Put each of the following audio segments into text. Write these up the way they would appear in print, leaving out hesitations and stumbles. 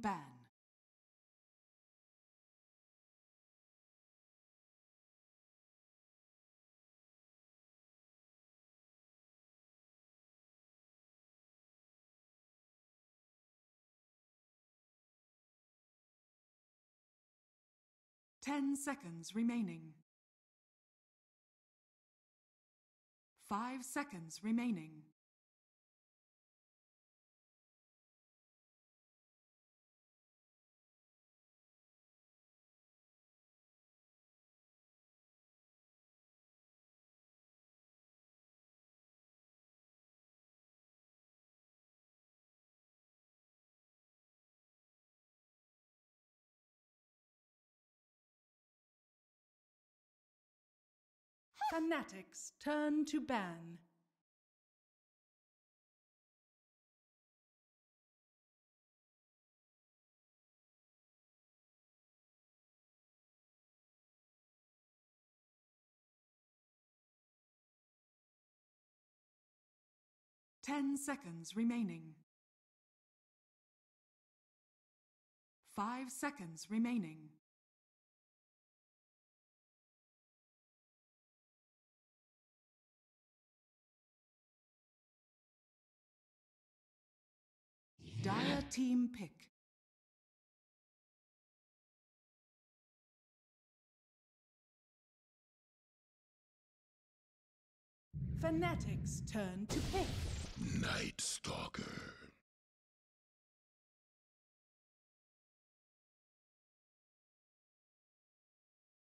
ban. Ten seconds remaining. 5 seconds remaining. Fnatic's turn to ban. Ten seconds remaining. 5 seconds remaining. Dire team pick. Fnatic's turn to pick. Night Stalker.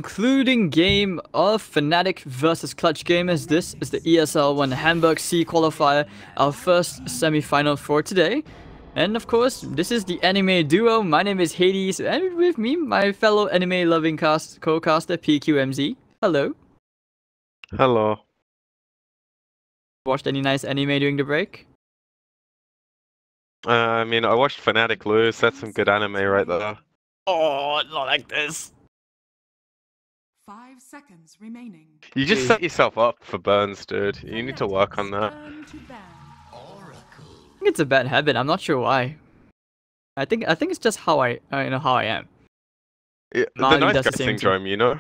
Concluding game of Fnatic versus Clutch Gamers. This is the ESL One Hamburg C qualifier, our first semi-final for today. And of course, this is the anime duo. My name is Hades, and with me, my fellow anime-loving co-caster PQMZ. Hello. Hello. Watched any nice anime during the break? I mean, I watched Fnatic lose. That's some good anime right there. Oh, not like this. 5 seconds remaining. You just set yourself up for burns, dude. You need to work on that. Turn to ban. I think it's a bad habit. I'm not sure why. I think it's just how I how I am. Yeah, the Mali nice does guy the same syndrome, you know?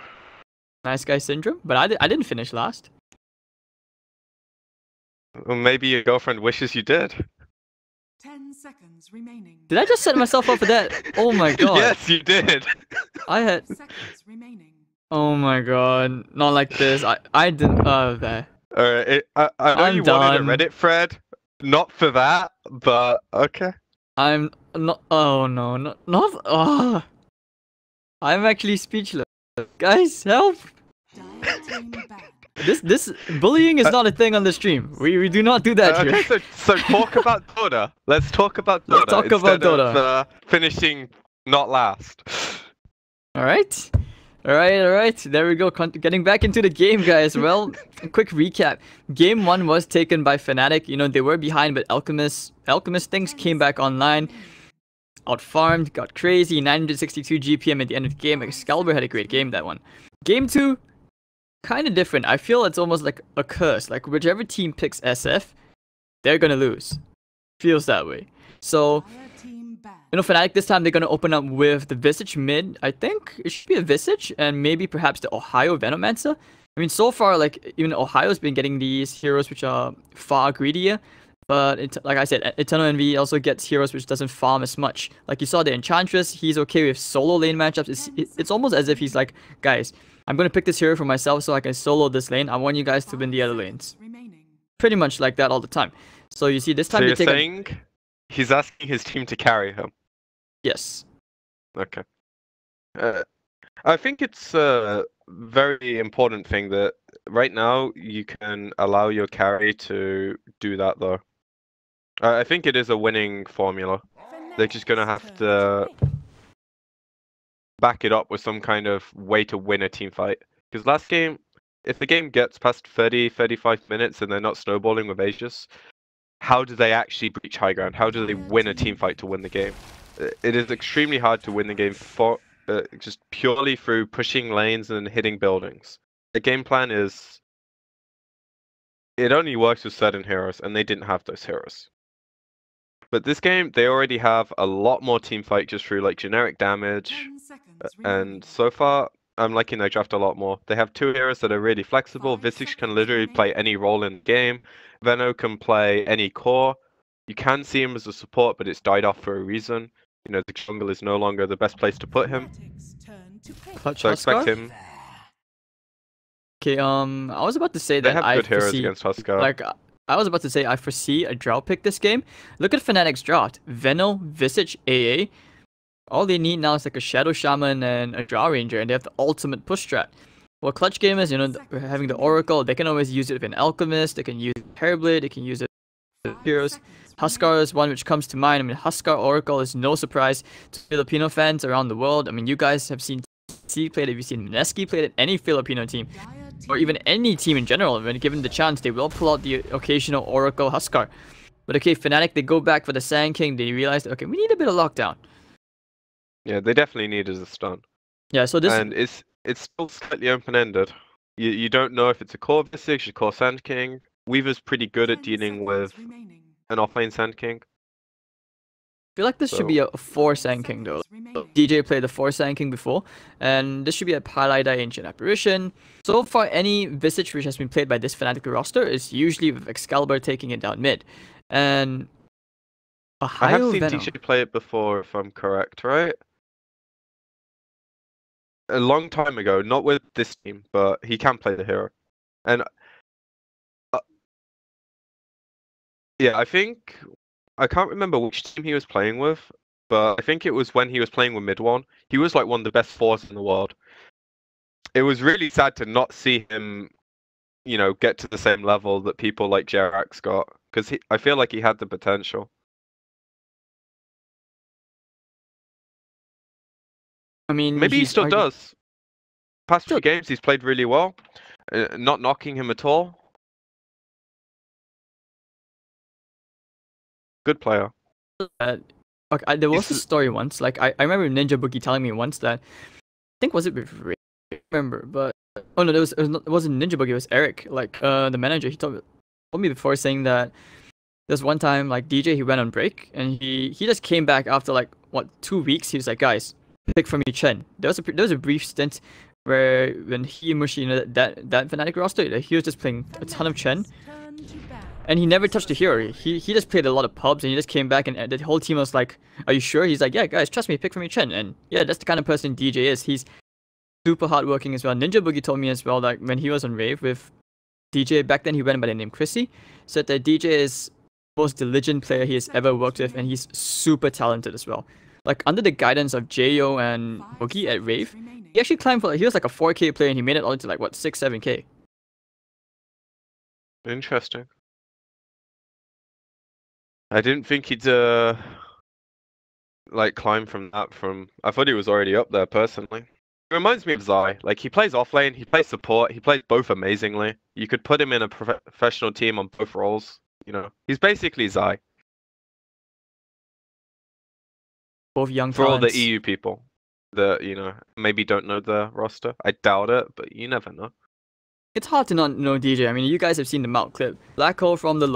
Nice guy syndrome, but I didn't finish last. Well, maybe your girlfriend wishes you did. 10 seconds remaining. Did I just set myself up for that? Oh my god. Yes, you did. I had. Seconds remaining. Oh my god. Not like this. I didn't. There. Alright, I know I'm you wanted a done. Reddit thread. Not for that, but okay. I'm not. Oh no. Not. Oh. I'm actually speechless. Guys, help! Dire team ban. This bullying is not a thing on the stream. We do not do that Okay, here. so talk about Dota. Let's talk about Dota. Let's talk about instead Dota. of, finishing not last. Alright. Alright. There we go. Getting back into the game, guys. Well, a quick recap. Game 1 was taken by Fnatic. You know, they were behind, but Alchemist things came back online. Outfarmed, got crazy. 962 GPM at the end of the game. Excalibur had a great game, that one. Game 2, kind of different. I feel it's almost like a curse. Like, whichever team picks SF, they're gonna lose. Feels that way. So, Dire team ban. you know, Fnatic this time, they're going to open up with the Visage mid. I think it should be a Visage and maybe perhaps the Ohio Venomancer. I mean, so far, like, even Ohio's been getting these heroes which are far greedier. But, like I said, Eternal Envy also gets heroes which doesn't farm as much. Like, you saw the Enchantress, he's okay with solo lane matchups. It's almost as if he's like, guys, I'm going to pick this hero for myself so I can solo this lane. I want you guys to win the other lanes. Remaining. Pretty much like that all the time. So, you see, this time So they you're take saying he's asking his team to carry him? Yes. Okay. I think it's a very important thing that right now you can allow your carry to do that though. I think it is a winning formula. They're just gonna have to back it up with some kind of way to win a team fight. Because last game, if the game gets past 30-35 minutes and they're not snowballing with Aegis, how do they actually breach high ground? How do they win a team fight to win the game? It is extremely hard to win the game for just purely through pushing lanes and hitting buildings. The game plan is it only works with certain heroes, and they didn't have those heroes. But this game, they already have a lot more team fight just through like generic damage. 10 seconds remaining. And so far, I'm liking their draft a lot more. They have two heroes that are really flexible. 5 Visage can seconds literally play remaining. any role in the game. Veno can play any core. You can see him as a support, but it's died off for a reason. You know, the jungle is no longer the best place to put him. Fnatic's turn to pick. Clutch So expect Huskar? him. Okay, I was about to say They that have I good heroes foresee, against Huskar. like, I was about to say I foresee a drought pick this game. Look at Fnatic's draft. Veno, Visage, AA. All they need now is like a Shadow Shaman and a Drow Ranger, and they have the ultimate push strat. Well, Clutch Gamers, you know, having the Oracle, they can always use it with an Alchemist, they can use Terrorblade, they can use it with 5 heroes. seconds Huskar is one which comes to mind. I mean, Huskar Oracle is no surprise to Filipino fans around the world. I mean, you guys have seen TC play it, you've seen Mineski play it, any Filipino team, remaining. or even any team in general. When given the chance, they will pull out the occasional Oracle Huskar. But okay, Fnatic, they go back for the Sand King, they realize, okay, we need a bit of lockdown. Yeah, they definitely need as a stun. Yeah, so this... And it's still slightly open-ended. You don't know if it's a core Visage, a core Sand King. Weaver's pretty good at 10 dealing seconds with remaining. an offlane Sand King. I feel like this should be a 4 5 Sand King though. seconds remaining. DJ played the 4 Sand King before, and this should be a Palai Ancient Apparition. So far, any Visage which has been played by this Fnatic roster is usually with Excalibur taking it down mid. And a I have Hyo seen Venom. DJ play it before, if I'm correct, right? A long time ago, not with this team, but he can play the hero. And yeah, I think I can't remember which team he was playing with, but I think it was when he was playing with Mid One. He was like one of the best fours in the world. It was really sad to not see him, you know, get to the same level that people like Jerax got, because I feel like he had the potential. I mean, Maybe he he's still argu- does. Past Still- few games, he's played really well. Not knocking him at all. Good player. Okay, there was a He's- story once. Like I remember Ninja Boogie telling me once that I think was it with Ray? I don't remember, but oh no, it wasn't Ninja Boogie. It was Eric, like the manager. He told me before saying that there's one time like DJ he went on break and he just came back after like what 2 weeks. He was like, guys, pick from me Chen. There was a brief stint where when he and Mushi, you know, that Fnatic roster, he was just playing a ton of Chen. Turn to ban. And he never touched a hero. He just played a lot of pubs and he just came back and the whole team was like, are you sure? He's like, yeah guys, trust me, pick from me Chen. And yeah, that's the kind of person DJ is. He's super hardworking as well. Ninja Boogie told me as well that when he was on Rave with DJ, back then he went by the name Chrissy, said that DJ is the most diligent player he has ever worked with and he's super talented as well. Like under the guidance of Jayo and 5 Boogie at seconds Rave, remaining. he actually climbed for, he was like a 4K player and he made it all into like what, 6, 7K. Interesting. I didn't think he'd like climb from that. I thought he was already up there personally. It reminds me of Zai. Like he plays offlane, he plays support, he plays both amazingly. You could put him in a professional team on both roles. You know, he's basically Zai Both young for all the talents. EU people that you know maybe don't know the roster. I doubt it, but you never know. It's hard to not know DJ. I mean, you guys have seen the mount clip. Black hole from the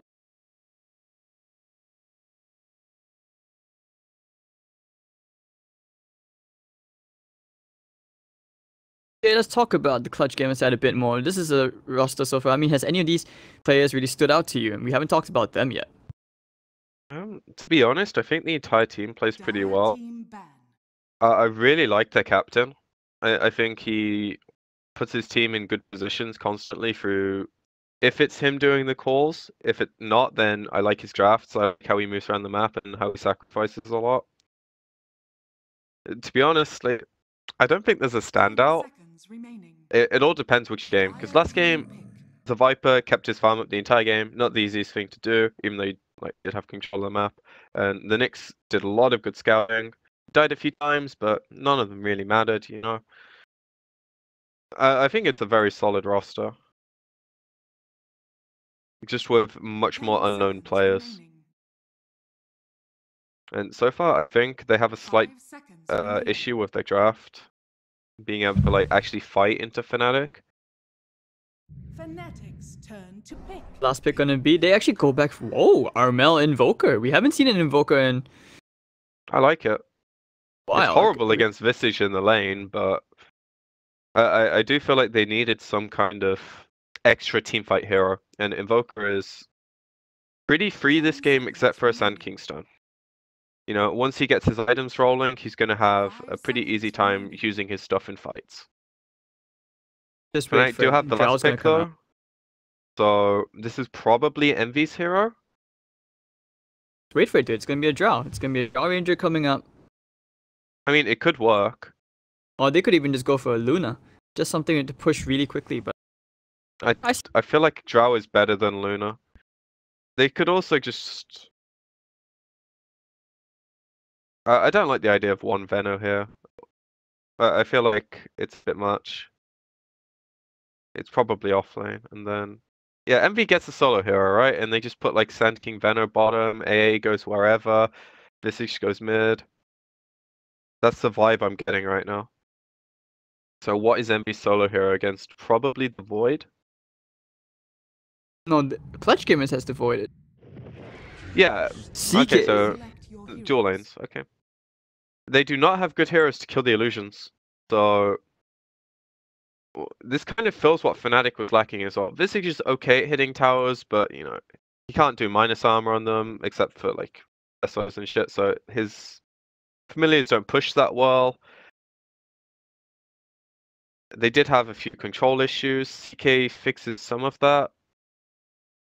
yeah, let's talk about the Clutch Gamer side a bit more. This is a roster so far. I mean, has any of these players really stood out to you? And we haven't talked about them yet. To be honest, I think the entire team plays pretty Dire well. team ban. I really like their captain. I think he puts his team in good positions constantly through. If it's him doing the calls, if it's not, then I like his drafts. I like how he moves around the map and how he sacrifices a lot. To be honest, like, I don't think there's a 10 standout. seconds remaining. It all depends which game. Because last game, the Viper kept his farm up the entire game. Not the easiest thing to do, even though he did have control of the map. And the Knicks did a lot of good scouting. Died a few times, but none of them really mattered, you know. I think it's a very solid roster. Just with much 10 more unknown seconds players. remaining. And so far, I think they have a slight 5 seconds remaining. issue with their draft. Being able to actually fight into Fnatic. Fnatic's turn to pick. Last pick gonna be, they actually go back. Whoa, Armel Invoker. We haven't seen an Invoker in I like it. a while. It's horrible against Visage in the lane, but I do feel like they needed some kind of extra teamfight hero, and Invoker is pretty free this game except for a Sand King Stone. You know, once he gets his items rolling, he's gonna have a pretty easy time using his stuff in fights. Just And wait I for do it. have the Drow's last gonna pick come though. out. So this is probably Envy's hero. Wait for it, dude. It's gonna be a Drow. It's gonna be a Drow Ranger coming up. I mean, it could work. Or they could even just go for a Luna. Just something to push really quickly, but I feel like Drow is better than Luna. They could also just... I don't like the idea of one Veno here. I feel like it's a bit much. It's probably offlane, and then... Yeah, Envy gets a solo hero, right? And they just put like Sand King Veno bottom, AA goes wherever, Visage goes mid. That's the vibe I'm getting right now. So what is Envy's solo hero against? Probably the Void? no, the Pledge Gamers has to void it. Yeah, CK. okay, so Select your dual heroes. lanes, okay. They do not have good heroes to kill the illusions, so this kind of fills what Fnatic was lacking as well. Visage is okay at hitting towers, but you know, he can't do minus armor on them except for like SOs and shit, so his familiars don't push that well. They did have a few control issues. CK fixes some of that.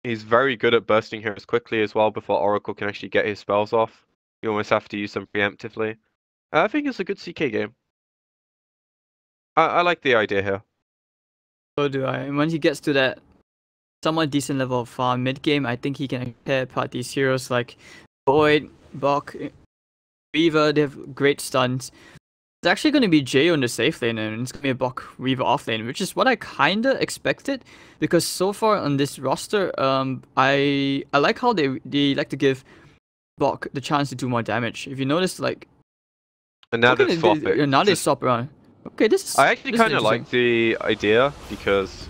He's very good at bursting heroes quickly as well before Oracle can actually get his spells off. You almost have to use them preemptively. I think it's a good CK game. I like the idea here. So do I. And once he gets to that somewhat decent level of farm mid game, I think he can tear apart these heroes like Void, Bok, Weaver. They have great stuns. It's actually going to be Jayo in the safe lane, and it's going to be a Bok Weaver off lane, which is what I kind of expected, because so far on this roster, I like how they like to give Bok the chance to do more damage. If you notice, like, And now okay, they swap it. now they swap around. Okay, this is. I actually this is kind of like the idea because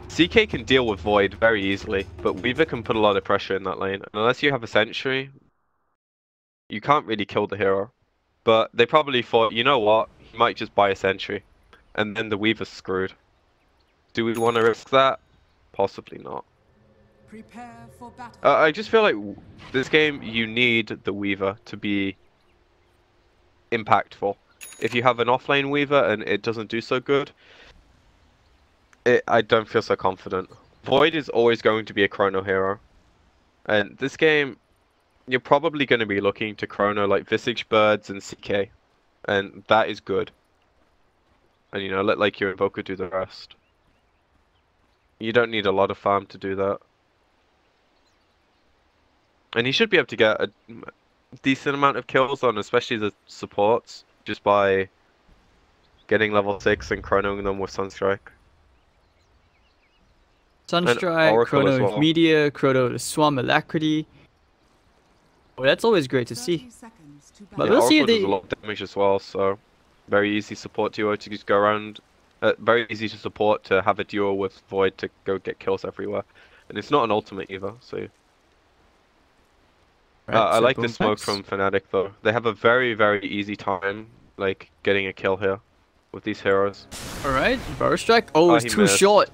CK can deal with Void very easily, but Weaver can put a lot of pressure in that lane. And unless you have a Sentry, you can't really kill the hero. But they probably thought, you know what, he might just buy a Sentry, and then the Weaver's screwed. Do we want to risk that? Possibly not. Prepare for battle. I just feel like this game, you need the Weaver to be impactful. If you have an offlane Weaver and it doesn't do so good, I don't feel so confident. Void is always going to be a chrono hero. And this game, you're probably going to be looking to chrono like Visage Birds and CK. And that is good. And you know, let like your Invoker do the rest. You don't need a lot of farm to do that. And he should be able to get a decent amount of kills on especially the supports just by getting level 6 and chronoing them with Sunstrike. Sunstrike, Oracle Chrono as with well. Media, Chrono with Swarm Alacrity. Oh, that's always great to 30 see. seconds to But battle. we'll see if Oracle does they- a lot of damage as well, so very easy support duo to just go around. Very easy to support to have a duo with Void to go get kills everywhere. And it's not an ultimate either, so... I like the smoke from Fnatic though. They have a very, very easy time, like, getting a kill here with these heroes. Alright, Burst Strike. Oh, it's he too missed. short.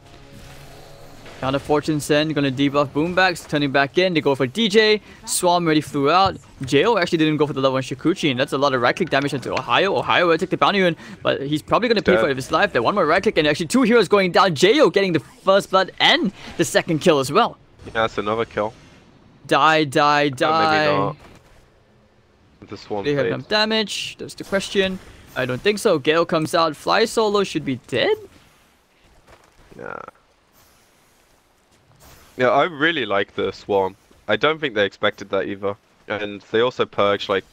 Down to Fortune Send, gonna debuff Boombacks, turning back in. They go for DJ. Swarm already flew out. Jo actually didn't go for the level 1 Shikuchi, and that's a lot of right click damage into Ohio. Ohio will take the bounty in, but he's probably gonna pay for it with his life. There one more right click, and actually 2 heroes going down. Jo getting the first blood and the second kill as well. Yeah, that's another kill. Die, die, Maybe die. not. The swarm They have fades. enough damage. That's the question. I don't think so. Gale comes out. Fly Solo should be dead. Nah. Yeah, I really like the swarm. I don't think they expected that either. And they also purged like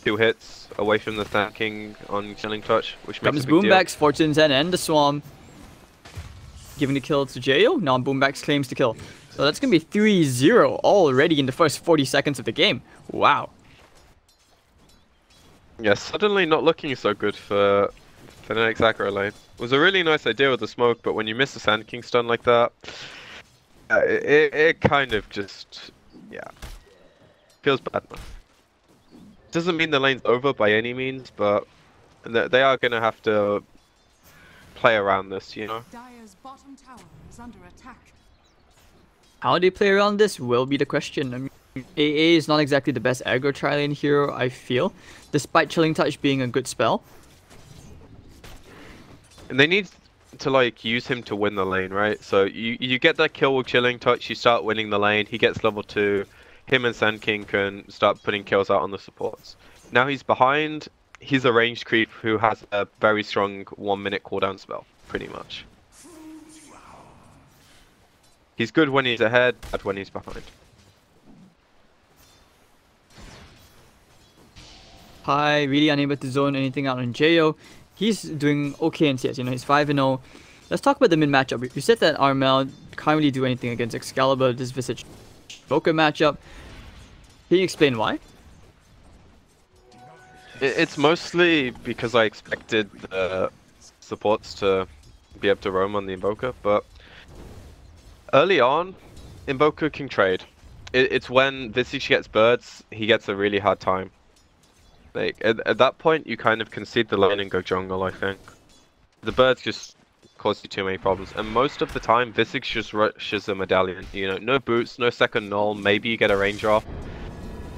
2 hits away from the Sand King on Chilling Touch, which makes Comes a big deal. Boombacks, Fortune Zen, and the Swarm. Giving the kill to Jo. Now Boombacks claims the kill. So that's going to be 3-0 already in the first 40 seconds of the game. Wow. Yeah, suddenly not looking so good for Fnatic's aggro lane. It was a really nice idea with the smoke, but when you miss a Sand King stun like that, it kind of just, yeah, feels bad enough. Doesn't mean the lane's over by any means, but they are going to have to play around this, you know? Dire's bottom tower is under attack. How they play around this will be the question. I mean, AA is not exactly the best aggro tri-lane hero, I feel, despite Chilling Touch being a good spell. And they need to like use him to win the lane, right? So you get that kill with Chilling Touch, you start winning the lane, he gets level 2, him and Sand King can start putting kills out on the supports. Now he's behind, he's a ranged creep who has a very strong 1-minute cooldown spell, pretty much. He's good when he's ahead, bad when he's behind. Pi really unable to zone anything out on Jo. He's doing okay in CS, you know, he's 5-0. Let's talk about the mid matchup. You said that Armel can't really do anything against Excalibur, this Visage Joker matchup. Can you explain why? It's mostly because I expected the supports to be able to roam on the Invoker, but early on, Invoker can trade. It's when Visage gets birds, he gets a really hard time. Like, at that point, you kind of concede the lane and go jungle, I think. The birds just cause you too many problems, and most of the time, Visage just rushes a medallion. You know, no boots, no second null, maybe you get a range off,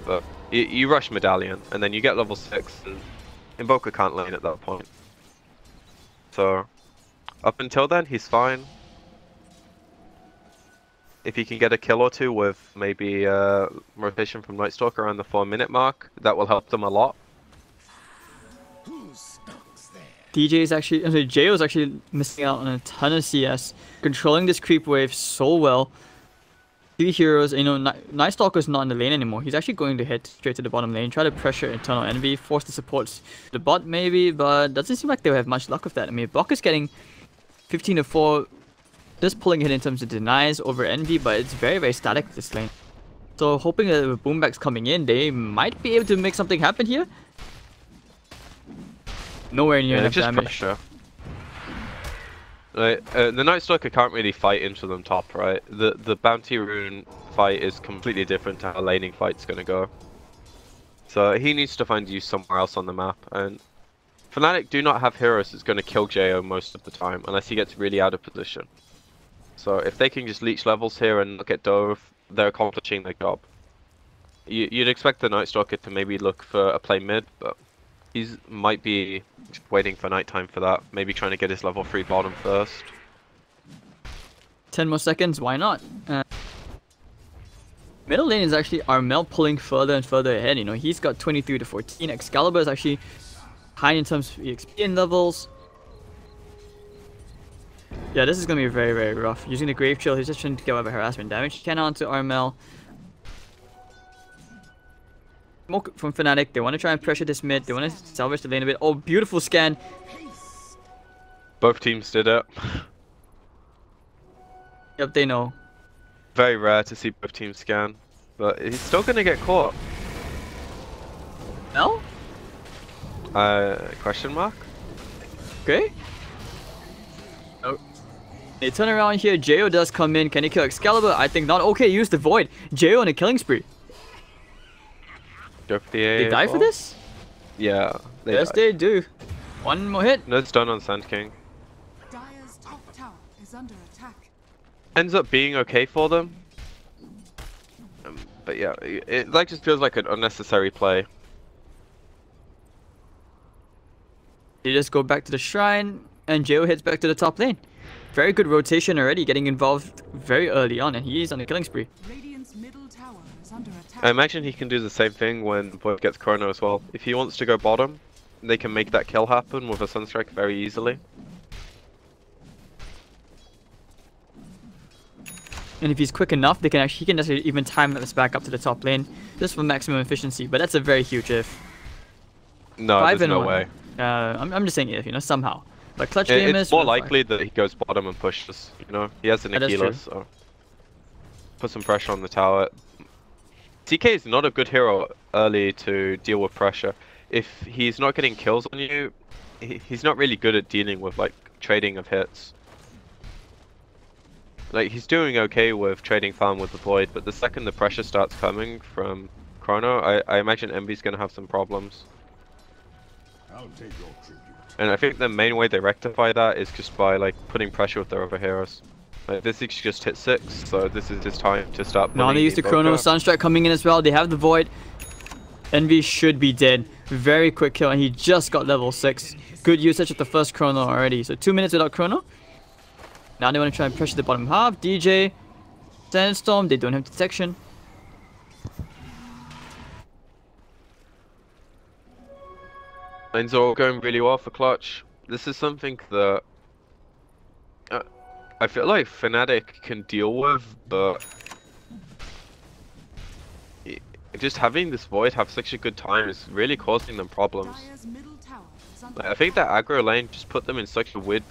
but you rush medallion, and then you get level 6, and Invoker can't lane at that point. So, up until then, he's fine. If he can get a kill or two with maybe rotation from Night Stalker around the 4-minute mark, that will help them a lot. DJ is actually, Jo is actually missing out on a ton of CS, controlling this creep wave so well. 3 heroes, you know, Night Stalker's not in the lane anymore. He's actually going to head straight to the bottom lane, try to pressure Eternal Envy, force the supports to the bot maybe, but doesn't seem like they'll have much luck with that. I mean, Block is getting 15-4, just pulling it in terms of denies over Envy, but it's very, very static this lane. So hoping that with Boombacks coming in, they might be able to make something happen here. Nowhere near enough just damage. Pressure. Like, the Night Stalker can't really fight into them top, right? The Bounty Rune fight is completely different to how laning fight's gonna go. So he needs to find use somewhere else on the map, and Fnatic do not have heroes that's gonna kill Jo most of the time, unless he gets really out of position. So if they can just leech levels here and look at Dove, they're accomplishing their job. You'd expect the Night Stalker to maybe look for a play mid, but he might be waiting for nighttime for that. Maybe trying to get his level 3 bottom first. 10 more seconds, why not? Middle lane is actually Armel pulling further and further ahead. You know, he's got 23-14. Excalibur is actually high in terms of EXP and levels. Yeah, this is going to be very, very rough. Using the Grave Chill, he's just trying to get whatever harassment damage he can onto Armel. Smoke from Fnatic, they want to try and pressure this mid, they want to salvage the lane a bit. Oh, beautiful scan. Both teams did it. Yep, they know. Very rare to see both teams scan, but he's still going to get caught. No? Question mark? Okay. Oh. They turn around here, Jo does come in. Can he kill Excalibur? I think not. Okay, use the Void. Jo on a killing spree. Go for the They die for this? Yeah. Yes, they do. One more hit. No, it's done on Sand King. Dire's top tower is under attack. Ends up being okay for them. But yeah, it like just feels like an unnecessary play. They just go back to the shrine, and Jo heads back to the top lane. Very good rotation already, getting involved very early on, and he's on a killing spree. Radiant's middle tower is under attack. I imagine he can do the same thing when Void gets Chrono as well. If he wants to go bottom, they can make that kill happen with a Sunstrike very easily. And if he's quick enough, he can actually even time this back up to the top lane, just for maximum efficiency. But that's a very huge if. No, there's no way. I'm just saying if, you know, somehow. But clutch game it's more likely that he goes bottom and pushes. You know, he has an Aquila, so put some pressure on the tower. TK is not a good hero early to deal with pressure. if he's not getting kills on you, he's not really good at dealing with like trading of hits. Like he's doing okay with trading farm with the Void, but the second the pressure starts coming from Chrono, I imagine Envy's gonna have some problems. I'll take your tribute. And I think the main way they rectify that is just by like putting pressure with their other heroes. Like this just hit 6, so this is his time to start. Now they use the Chrono, Sunstrike coming in as well. They have the Void. Envy should be dead. Very quick kill, and he just got level 6. Good usage of the first Chrono already. So 2 minutes without Chrono. Now they want to try and pressure the bottom half. DJ, Sandstorm, they don't have detection. Lanes are all going really well for Clutch. This is something that I feel like Fnatic can deal with, but just having this Void have such a good time is really causing them problems. Like, I think that aggro lane just put them in such a weird...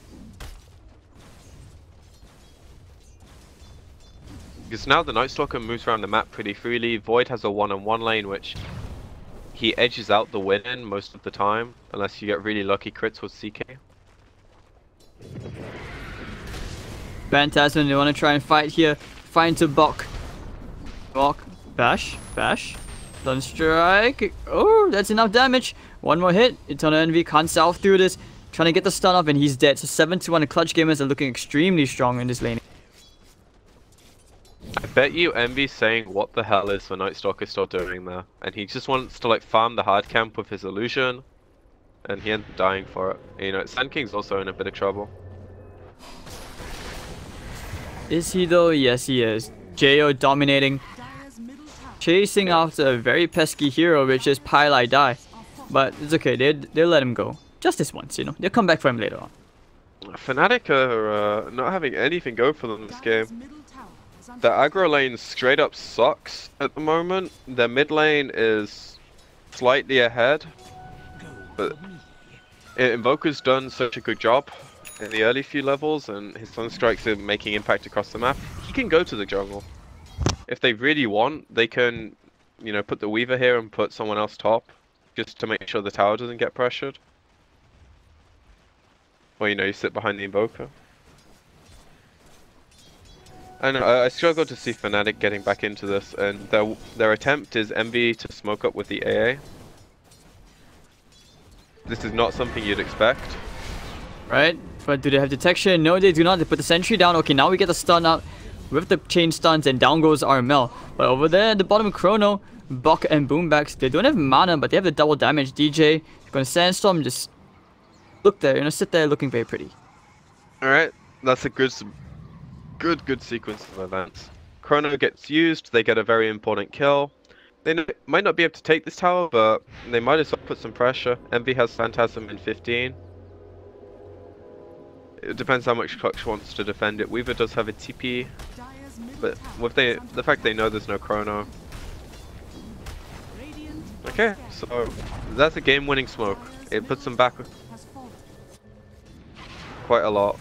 Because now the Night Stalker moves around the map pretty freely. Void has a one-on-one lane, which he edges out the win in most of the time, unless you get really lucky crits with CK. Phantasm, they want to try and fight here. Find to Bok. Bok. Bash. Bash. Sunstrike. Oh, that's enough damage. One more hit. Eternal Envy can't salve through this. Trying to get the stun off and he's dead. So 7-1. The Clutch gamers are looking extremely strong in this lane. I bet you Envy's saying what the hell is the Night Stalker still doing there. And he just wants to like farm the hard camp with his illusion. And he ends up dying for it. You know, Sand King's also in a bit of trouble. Is he though? Yes, he is. Jo dominating. Chasing after a very pesky hero, which is Pile Die. But it's okay, they'll let him go. Just this once, you know. They'll come back for him later on. Fnatic are not having anything go for them this game. The aggro lane straight up sucks at the moment. Their mid lane is slightly ahead. But Invoker's done such a good job in the early few levels, and his Sunstrikes are making impact across the map. He can go to the jungle. If they really want, they can, you know, put the Weaver here and put someone else top, just to make sure the tower doesn't get pressured. Or, you know, you sit behind the Invoker. I know, I struggle to see Fnatic getting back into this, and their attempt is Envy to smoke up with the AA. This is not something you'd expect. Right, but do they have detection? No, they do not. They put the sentry down. Okay, now we get the stun out with the chain stuns, and down goes Armel. But over there at the bottom, Chrono, Bok, and Boombacks, they don't have mana, but they have the double damage. DJ, going to Sandstorm, just look there, you know, sit there looking very pretty. Alright, that's a good sequence of events. Chrono gets used, they get a very important kill. They might not be able to take this tower, but they might as well put some pressure. Envy has Phantasm in 15. It depends how much Clutch wants to defend it. Weaver does have a TP, but with the fact they know there's no Chrono. Okay, so that's a game-winning smoke. It puts them back quite a lot.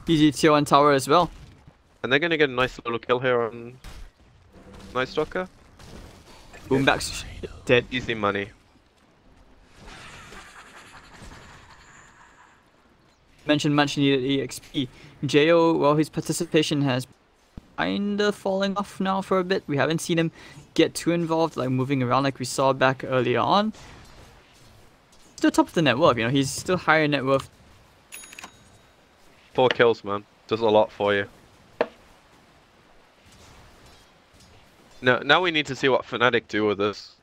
Easy tier 1 tower as well. And they're gonna get a nice little kill here on Night Stalker. Boombacks dead. Easy money. Mentioned much needed EXP. Jo, well, his participation has kinda falling off now for a bit. We haven't seen him get too involved, like moving around like we saw back earlier on. Still top of the net worth, you know, he's still higher net worth. 4 kills, man. Does a lot for you. Now we need to see what Fnatic do with this.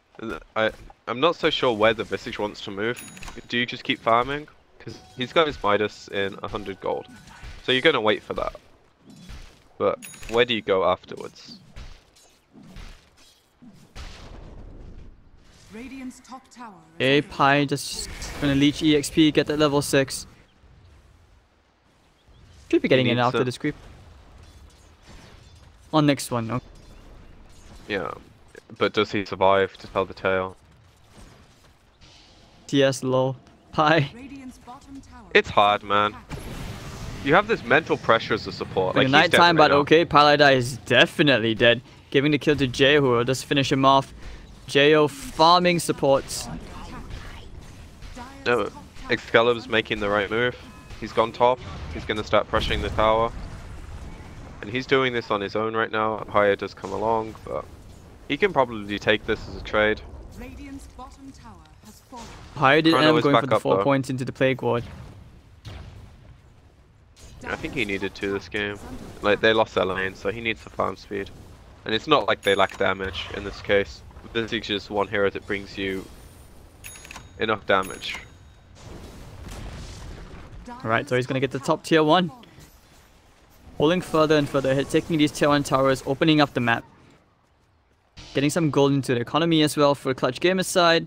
I'm not so sure where the Visage wants to move. Do you just keep farming? Because he's got his Midas in 100 gold. So you're going to wait for that. But where do you go afterwards? Radiant's top tower. Okay, Pi just gonna leech EXP, get that level 6. Should be getting in after this creep. On next one, okay. Yeah, but does he survive to tell the tale? TS lol. Pi. It's hard, man. You have this mental pressure as a support. Like night time, but okay, Paladai is definitely dead. Giving the kill to Jo, who will just finish him off. Jo farming supports. No, Excalibur's making the right move. He's gone top. He's going to start pressuring the tower. And he's doing this on his own right now. Haya does come along, but he can probably take this as a trade. Radiant's bottom tower has fallen. Haya did end Chrono up is going back for the up, 4 though. points into the plague ward. I think he needed to this game. Like, they lost their lane, so he needs the farm speed. And it's not like they lack damage in this case. This is just one hero that brings you enough damage. Alright, so he's gonna get the top tier 1. Pulling further and further ahead, taking these tier 1 towers, opening up the map. Getting some gold into the economy as well for the Clutch Gamers side.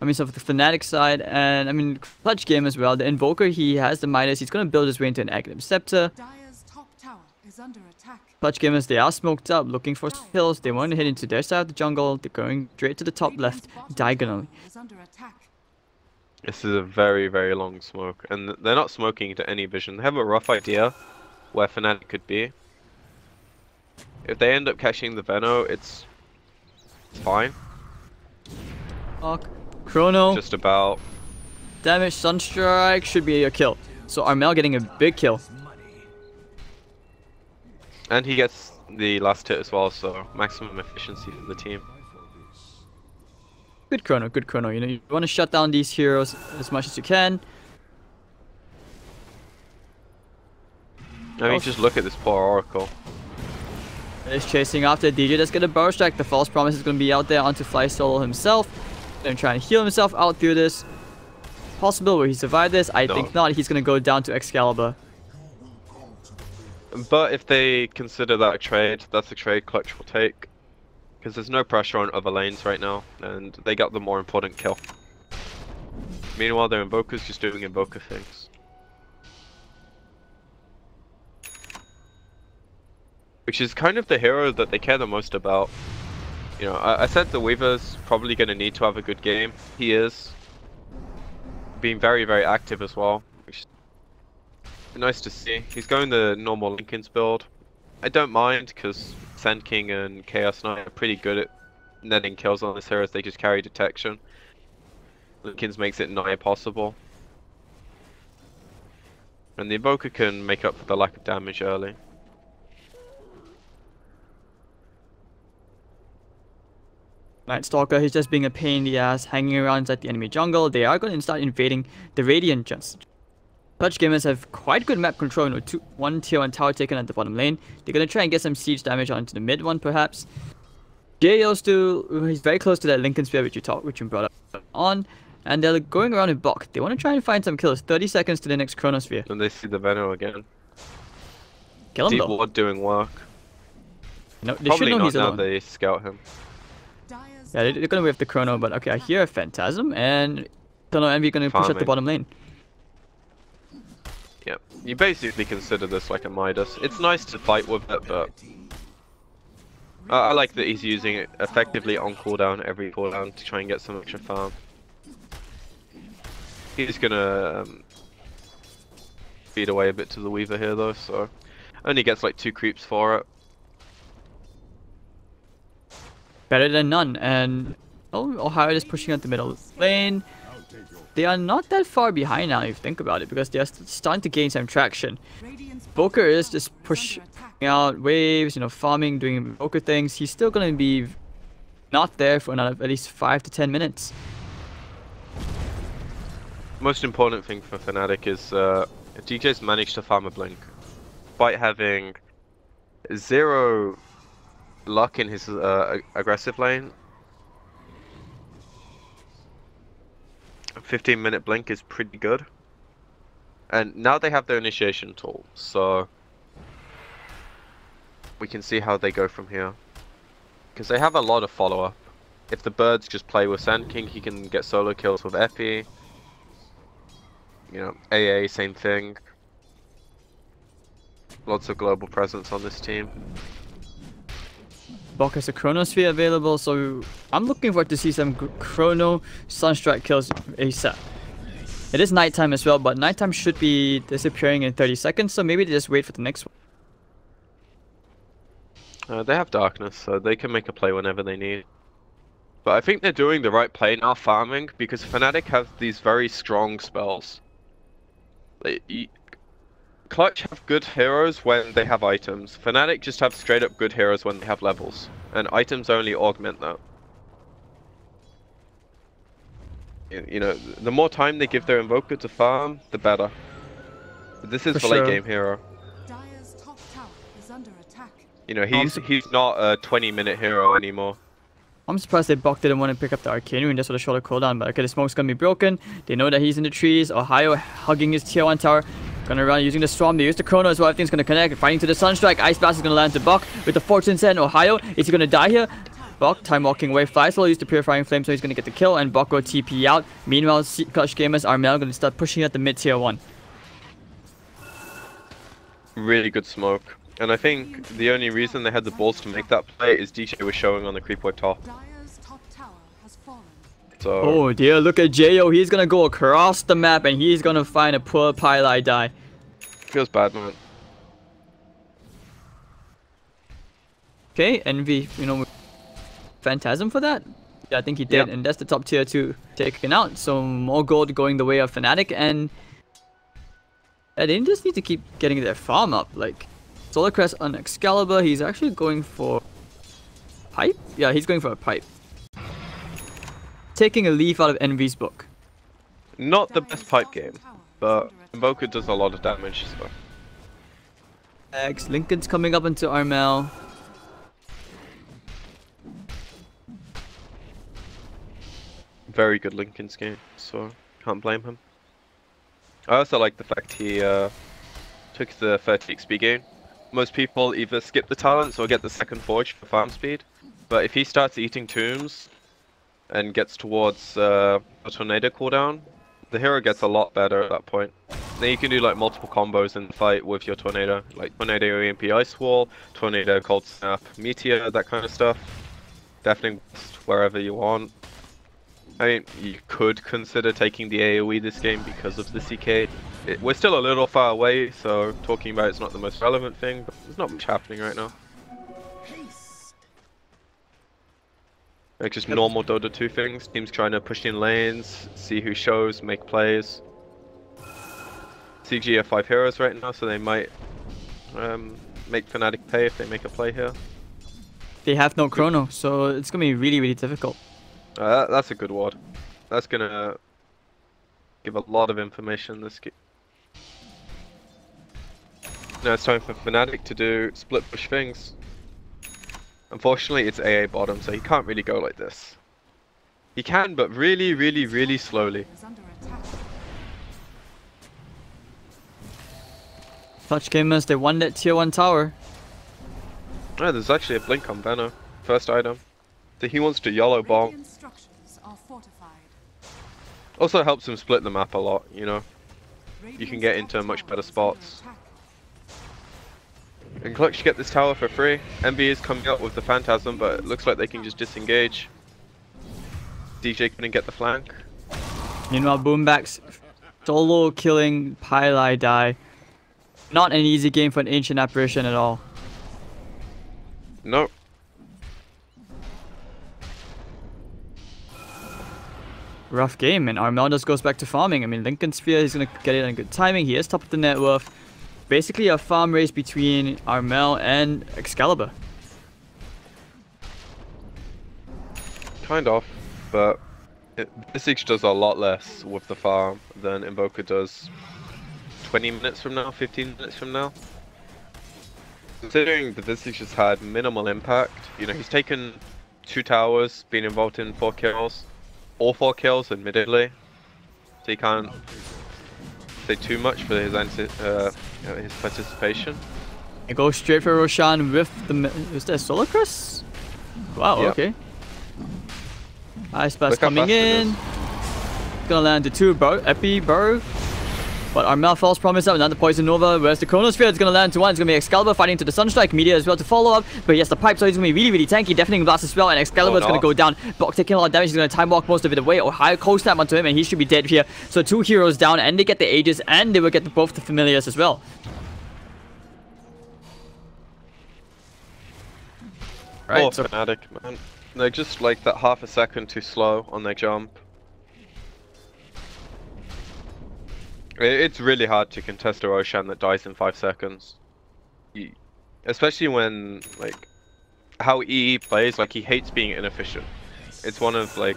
I mean, so for the Fnatic side, and I mean, Clutch Game as well. The Invoker, he has the Midas, he's gonna build his way into an Aghanim Scepter. Dire's top tower is under attack. Clutch Gamers, they are smoked up, looking for kills. They want to hit into their side of the jungle. They're going straight to the top left, diagonally. Is under attack. This is a very, very long smoke. And they're not smoking into any vision. They have a rough idea where Fnatic could be. If they end up catching the Veno, it's fine. Chrono, Just about. damage, Sunstrike, should be a kill. So Armel getting a big kill. And he gets the last hit as well, so maximum efficiency for the team. Good Chrono, good Chrono. You know, you want to shut down these heroes as much as you can. I mean, just look at this poor Oracle. Is chasing after DJ. Let's get a Burrow Strike. The false promise is going to be out there onto Fly Solo himself. Then trying to heal himself out through this. Possible will he survive this? I think not. He's going to go down to Excalibur. But if they consider that a trade, that's a trade Clutch will take. Because there's no pressure on other lanes right now, and they got the more important kill. Meanwhile, their Invoker's just doing Invoker things. Which is kind of the hero that they care the most about. You know, I said the Weaver's probably going to need to have a good game. He is. Being very, very active as well. Which is nice to see. He's going the normal Linken's build. I don't mind, because Sand King and Chaos Knight are pretty good at netting kills on this hero as they just carry detection. Linken's makes it nigh impossible. And the Invoker can make up for the lack of damage early. Night Stalker, he's just being a pain in the ass, hanging around inside the enemy jungle. They are going to start invading the Radiant just. Clutch Gamers have quite good map control, you know, one tier 1 tower taken at the bottom lane. They're going to try and get some siege damage onto the mid one, perhaps. JO still, he's very close to that Lincoln Spear, which you brought up on. And they're going around in block. They want to try and find some kills. 30 seconds to the next Chronosphere. And they see the Veno again. Kill him Deep though. Ward doing work. No, they Probably should know not he's now alone. they scout him. Dire's Yeah, they're going to wave the Chrono, but okay, I hear a Phantasm, and Tunnel Envy going to push up the Farming. bottom lane. Yep. You basically consider this like a Midas. It's nice to fight with it, but I like that he's using it effectively on cooldown every cooldown to try and get some extra farm. He's gonna feed away a bit to the Weaver here though, so only gets like 2 creeps for it. Better than none, and Ohio is pushing out the middle lane. They are not that far behind now if you think about it, because they are starting to gain some traction. Radiant's Boker is tower just under pushing attack. out waves, you know, farming, doing Boker things. He's still going to be not there for another at least 5 to 10 minutes. Most important thing for Fnatic is DJ's managed to farm a blink, despite having 0 luck in his aggressive lane. 15-minute blink is pretty good. And now they have their initiation tool, so we can see how they go from here. Because they have a lot of follow-up. If the birds just play with Sand King, he can get solo kills with Epi. You know, AA, same thing. Lots of global presence on this team. Bok has a Chronosphere available, so I'm looking forward to see some Chrono Sunstrike kills ASAP. It is nighttime as well, but nighttime should be disappearing in 30 seconds, so maybe they just wait for the next one. They have darkness, so they can make a play whenever they need. But I think they're doing the right play now, farming, because Fnatic have these very strong spells. Clutch have good heroes when they have items. Fnatic just have straight up good heroes when they have levels. And items only augment that. You know, the more time they give their Invoker to farm, the better. But this is the late game hero. Dire's top tower is under attack. You know, he's not a 20-minute hero anymore. I'm surprised they Bok didn't want to pick up the Arcane Rune just with a shorter cooldown, but okay, the smoke's gonna be broken. They know that he's in the trees. Ohio hugging his tier 1 tower. Gonna run using the Storm. They use the Chrono as well. Everything's gonna connect. Fighting to the Sunstrike. Ice Blast is gonna land to Bok with the Fortune Set. Ohio, is he gonna die here? Bok, time walking away, flies will use the Purifying Flame, so he's gonna get the kill, and Bok will TP out. Meanwhile, Clutch Gamers are now gonna start pushing at the mid tier 1. Really good smoke. And I think the only reason they had the balls to make that play is DJ was showing on the creep wave top. Dire's top tower has fallen. So Oh dear, look at Jo. He's gonna go across the map and he's gonna find a poor Pylai die. feels bad, man. Okay, Envy, you know, Phantasm for that? Yeah, I think he did, and that's the top tier 2 taken out. So more gold going the way of Fnatic, and they just need to keep getting their farm up. Like, Solar Crest on Excalibur, he's actually going for pipe? Yeah, he's going for a pipe. Taking a leaf out of Envy's book. Not the best pipe game, but Invoker does a lot of damage, so. X, Lincoln's coming up into Armel. Very good Lincoln's game, so can't blame him. I also like the fact he took the 30 XP gain. Most people either skip the talents or get the second forge for farm speed, but if he starts eating tombs and gets towards a tornado cooldown, the hero gets a lot better at that point. Then you can do like multiple combos in the fight with your tornado, like tornado EMP Ice Wall, tornado Cold Snap Meteor, that kind of stuff. Definitely wherever you want. I mean, you could consider taking the AoE this game because of the CK. We're still a little far away, so talking about it's not the most relevant thing, but there's not much happening right now. Like just normal Dota 2 things, teams trying to push in lanes, see who shows, make plays. CG have 5 heroes right now, so they might make Fnatic pay if they make a play here. They have no chrono, so it's gonna be really, really difficult. That's a good ward. That's gonna give a lot of information this game. Now it's time for Fnatic to do split push things. Unfortunately, it's AA bottom, so he can't really go like this. He can, but really, really, really slowly. Clutch Gamers, they won that tier 1 tower. Oh, there's actually a blink on Venom. First item. So he wants to YOLO bomb. Also helps him split the map a lot, you know. You can get into much better spots. And Clutch get this tower for free. MB is coming up with the Phantasm, but it looks like they can just disengage. DJ couldn't get the flank. Meanwhile, Boomback's solo killing Pylai die. Not an easy game for an Ancient Apparition at all. Nope. Rough game, and Armel just goes back to farming. I mean, Lincoln Sphere, he's gonna get it on good timing. He is top of the net worth. Basically a farm race between Armel and Excalibur. Kind of, but Visage does a lot less with the farm than Invoker does 20 minutes from now, 15 minutes from now. Considering the Visage has had minimal impact, you know, he's taken 2 towers, been involved in 4 kills. All 4 kills, admittedly, so he can't say too much for his participation. It goes straight for Roshan with the... Is that Solar Crest? Wow, yep. Okay. Ice Blast coming in. Gonna land the 2 Epi Burrow. But Armel falls promise up, another Poison Nova. Whereas the Chronosphere is gonna land to 1. It's gonna be Excalibur fighting to the Sunstrike. Meteor as well to follow up. But he has the pipe, so he's gonna be really, really tanky. Deafening Blast as well. And Excalibur is gonna go down. Bok taking a lot of damage. He's gonna time walk most of it away. Or high cold snap onto him, and he should be dead here. So 2 heroes down, and they get the Aegis, and they will get both the Familiars as well. Right, Oh, so Fnatic, man. They're just like that half a second too slow on their jump. It's really hard to contest a Roshan that dies in 5 seconds. Especially when, like, how EE plays, like, he hates being inefficient. It's one of, like,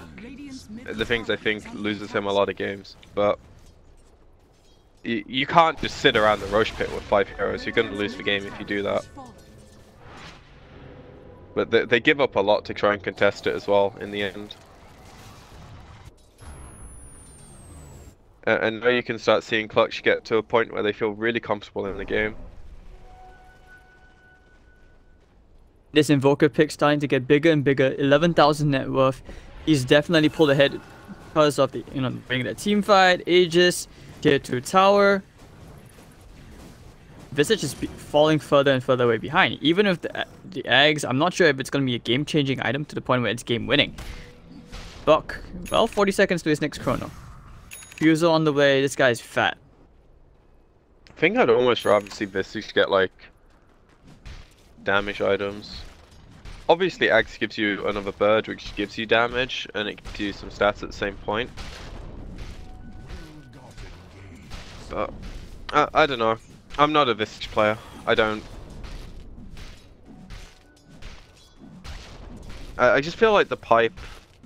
the things I think loses him a lot of games. But you can't just sit around the Roche pit with 5 heroes. You're going to lose the game if you do that. But they give up a lot to try and contest it as well in the end. And now you can start seeing Clutch get to a point where they feel really comfortable in the game. This Invoker pick starting to get bigger and bigger. 11,000 net worth. He's definitely pulled ahead because of the, bringing that team fight, Aegis, tier 2 tower. Visage is falling further and further away behind. Even if the eggs, I'm not sure if it's going to be a game-changing item to the point where it's game-winning. Buck, well, 40 seconds to his next chrono. Fusel on the way. This guy's fat. I think I'd almost rather see Visage get, like, damage items. Obviously, Axe gives you another bird, which gives you damage, and it gives you some stats at the same point. But I don't know. I'm not a Visage player. I just feel like the pipe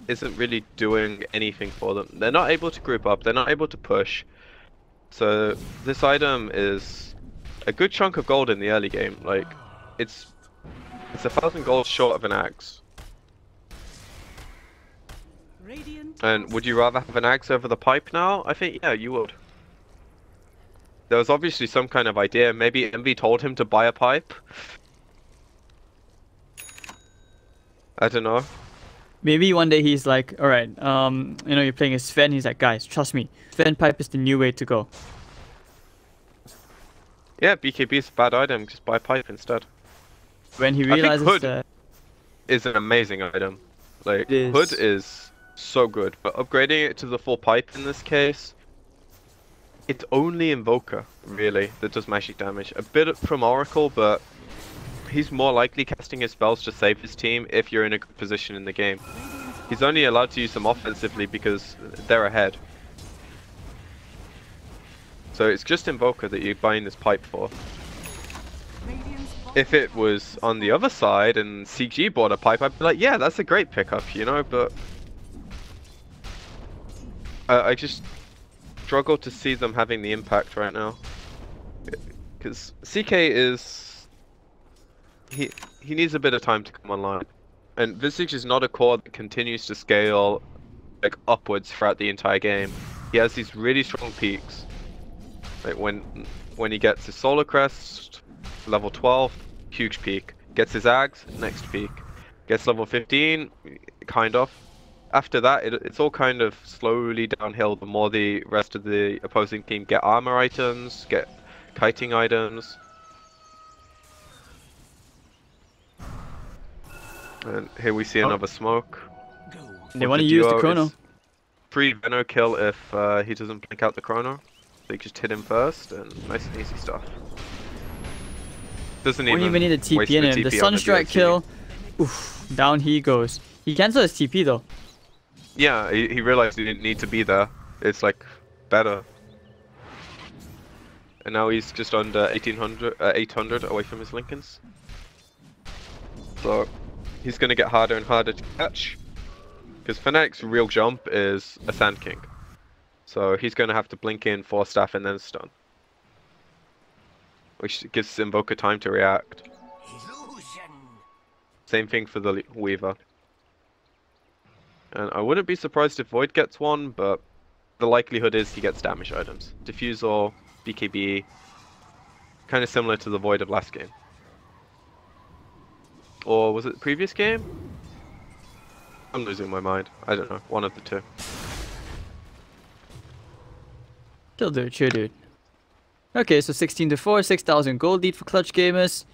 isn't really doing anything for them. They're not able to group up. They're not able to push. So this item is a good chunk of gold in the early game. Like, it's 1,000 gold short of an axe. And would you rather have an axe over the pipe now? I think, yeah, you would. There was obviously some kind of idea. Maybe Envy told him to buy a pipe. I don't know. Maybe one day he's like, alright, you're playing as Sven. He's like, guys, trust me. Sven pipe is the new way to go. Yeah, BKB is a bad item. Just buy pipe instead. When he realizes Hood that is an amazing item. Like, Hood is so good, but upgrading it to the full pipe in this case, it's only Invoker, really, that does magic damage. A bit from Oracle, but he's more likely casting his spells to save his team if you're in a good position in the game. He's only allowed to use them offensively because they're ahead. So it's just Invoker that you're buying this pipe for. If it was on the other side and CG bought a pipe, I'd be like, yeah, that's a great pickup, but I just struggle to see them having the impact right now. Because CK is... He needs a bit of time to come online. And Visage is not a core that continues to scale like upwards throughout the entire game. He has these really strong peaks. Like when he gets his Solar Crest, level 12, huge peak. Gets his Ags, next peak. Gets level 15, kind of. After that, it's all kind of slowly downhill the more the rest of the opposing team get armor items, get kiting items. And here we see another smoke. They want to use the chrono. Free Veno kill if he doesn't blink out the chrono. They just hit him first, and nice and easy stuff. Doesn't even need a TP in him. The Sunstrike kill. Oof, down he goes. He cancelled his TP though. Yeah, he realized he didn't need to be there. It's like better. And now he's just under 800 away from his Lincolns. So he's gonna get harder and harder to catch. Because Fnatic's real jump is a Sand King. So he's gonna have to blink in, 4 staff, and then stun. Which gives Invoker time to react. Same thing for the Weaver. And I wouldn't be surprised if Void gets one, but the likelihood is he gets damage items. Diffusal, BKB, kind of similar to the Void of last game. Or was it the previous game? I'm losing my mind. I don't know. One of the two. Chill dude. Okay, so 16-4, 6,000 gold lead for Clutch Gamers.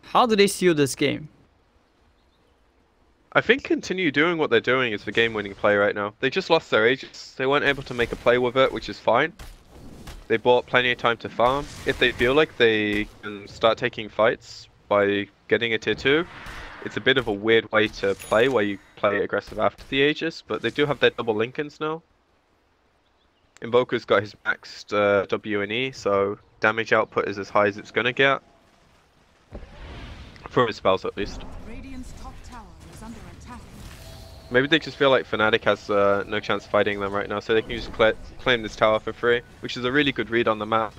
How do they seal this game? I think continue doing what they're doing is the game-winning play right now. They just lost their Aegis. They weren't able to make a play with it, which is fine. They bought plenty of time to farm. If they feel like they can start taking fights by getting a tier 2, it's a bit of a weird way to play, where you play aggressive after the Aegis, but they do have their double Lincolns now. Invoker's got his maxed W and E, so damage output is as high as it's gonna get. For his spells at least. Radiant's top tower is under attack. Maybe they just feel like Fnatic has no chance fighting them right now, so they can just claim this tower for free, which is a really good read on the map.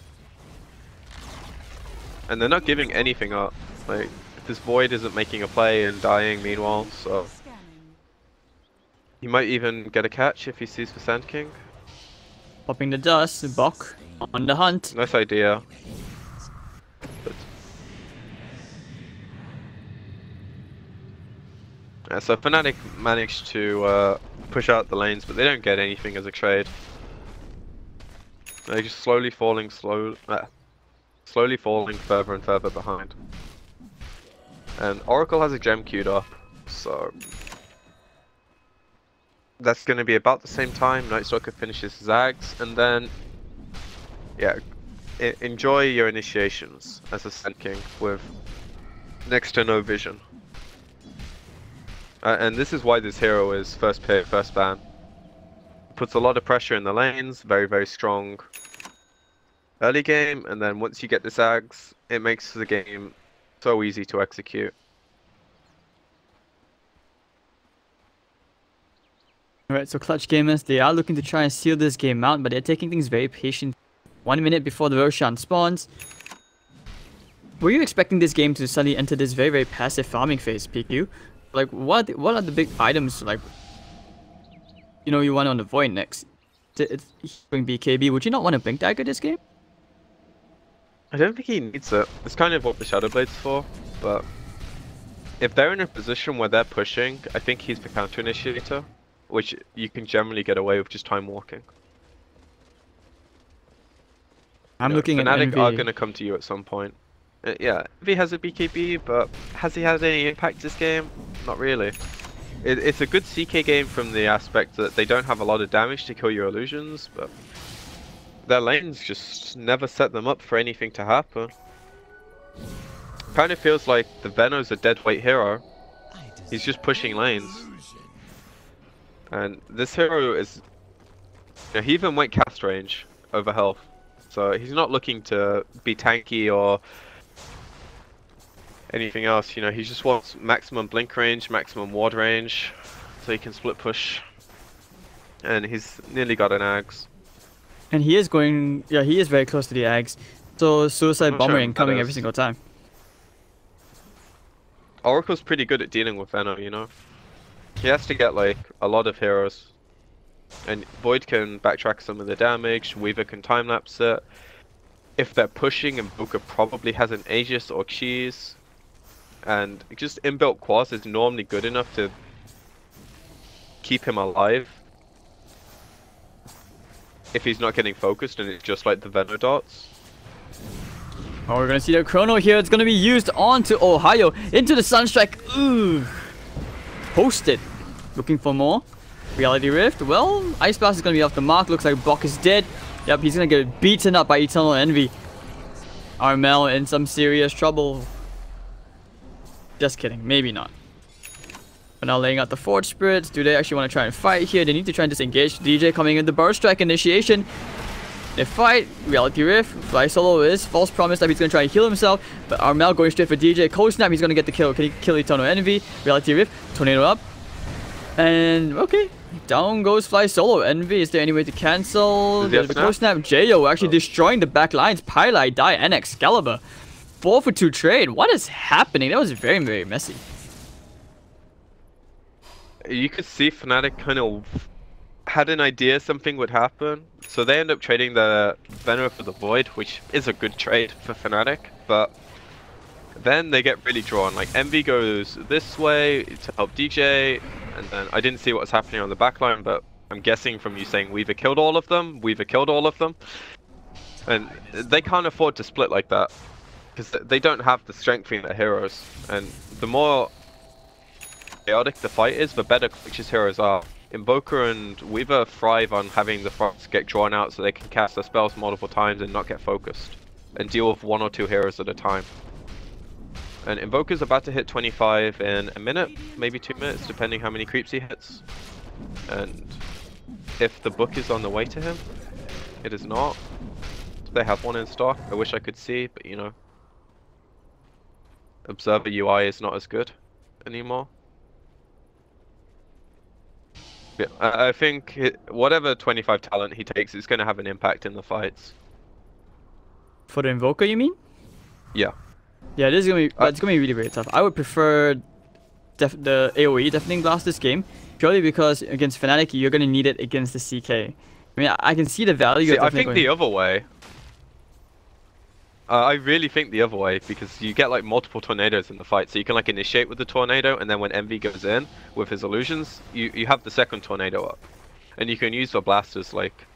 And they're not giving anything up. Like, this Void isn't making a play and dying meanwhile, so... He might even get a catch if he sees the Sand King. Popping the dust, Bok on the hunt. Nice idea. But... so Fnatic managed to push out the lanes, but they don't get anything as a trade. They're just slowly falling further and further behind. And Oracle has a gem queued up, so that's going to be about the same time Night Stalker finishes Zags, and then yeah, enjoy your initiations as a Sand King with next to no vision. And this is why this hero is first pick, first ban. Puts a lot of pressure in the lanes, very strong early game, and then once you get the Zags, it makes the game so easy to execute. Alright, so Clutch Gamers, they are looking to try and seal this game out, but they're taking things very patient. 1 minute before the Roshan spawns. Were you expecting this game to suddenly enter this very passive farming phase, PQ? Like, what are the big items, like, you know, you want on the Void next? It's going BKB. Would you not want to Blink Dagger this game? I don't think he needs it. It's kind of what the Shadow Blade's for, but if they're in a position where they're pushing, I think he's the counter initiator, which you can generally get away with just time walking. I'm looking at Fnatic Envy. are going to come to you at some point. Yeah, Envy has a BKB, but has he had any impact this game? Not really. It's a good CK game from the aspect that they don't have a lot of damage to kill your illusions, but their lanes just never set them up for anything to happen. Kind of feels like the Veno's a deadweight hero. He's just pushing lanes. And this hero is... You know, he even went cast range over health. So he's not looking to be tanky or anything else, you know, he just wants maximum blink range, maximum ward range, so he can split push. And he's nearly got an Ags. And he is going, yeah, he is very close to the Ags. So Suicide Bomber incoming every single time. Oracle's pretty good at dealing with Venom, you know. He has to get like a lot of heroes. And Void can backtrack some of the damage, Weaver can time-lapse it. If they're pushing, and Booker probably has an Aegis or Cheese. And just inbuilt Quas is normally good enough to keep him alive. If he's not getting focused and it's just like the Veno dots. Oh, we're gonna see the Chrono here. It's gonna be used onto Ohio. Into the Sunstrike. Ooh. Posted. Looking for more. Reality Rift. Well, Ice Blast is gonna be off the mark. Looks like Bok is dead. Yep, he's gonna get beaten up by Eternal Envy. Armel in some serious trouble. Just kidding, maybe not. But now laying out the Forge Spirits. Do they actually want to try and fight here? They need to try and disengage. DJ coming in the Burst Strike initiation. They fight. Reality Rift. Fly Solo is false promise that he's going to try and heal himself. But Armel going straight for DJ. Cold Snap, he's going to get the kill. Can he kill Eternal Envy? Reality Rift. Tornado up. And okay. Down goes Fly Solo. Envy, is there any way to cancel? The Cold Snap. Jayo actually destroying the back lines. Pylite, Die, and Excalibur. 4 for 2 trade. What is happening? That was very messy. You could see Fnatic kind of had an idea something would happen. So they end up trading the Venom for the Void, which is a good trade for Fnatic. But then they get really drawn. Like Envy goes this way to help DJ. And then I didn't see what was happening on the backline, but I'm guessing from you saying Weaver killed all of them. Weaver killed all of them. And they can't afford to split like that. Because they don't have the strength in their heroes, and the more chaotic the fight is, the better Clutch's heroes are. Invoker and Weaver thrive on having the fights get drawn out so they can cast their spells multiple times and not get focused, and deal with 1 or 2 heroes at a time. And Invoker's about to hit 25 in a minute, maybe 2 minutes, depending how many creeps he hits. And if the book is on the way to him, it is not. They have one in stock. I wish I could see, but you know, Observer UI is not as good anymore. Yeah, I think whatever 25 talent he takes is going to have an impact in the fights. For the Invoker, you mean? Yeah. Yeah, this is gonna be that's gonna be really very tough. I would prefer the AoE Deafening Blast this game, purely because against Fnatic you're gonna need it against the CK. I mean, I can see the value. See, I think the other way. I really think the other way, because you get like multiple tornadoes in the fight, so you can like initiate with the tornado, and then when Envy goes in with his illusions, you have the second tornado up, and you can use the blasters like.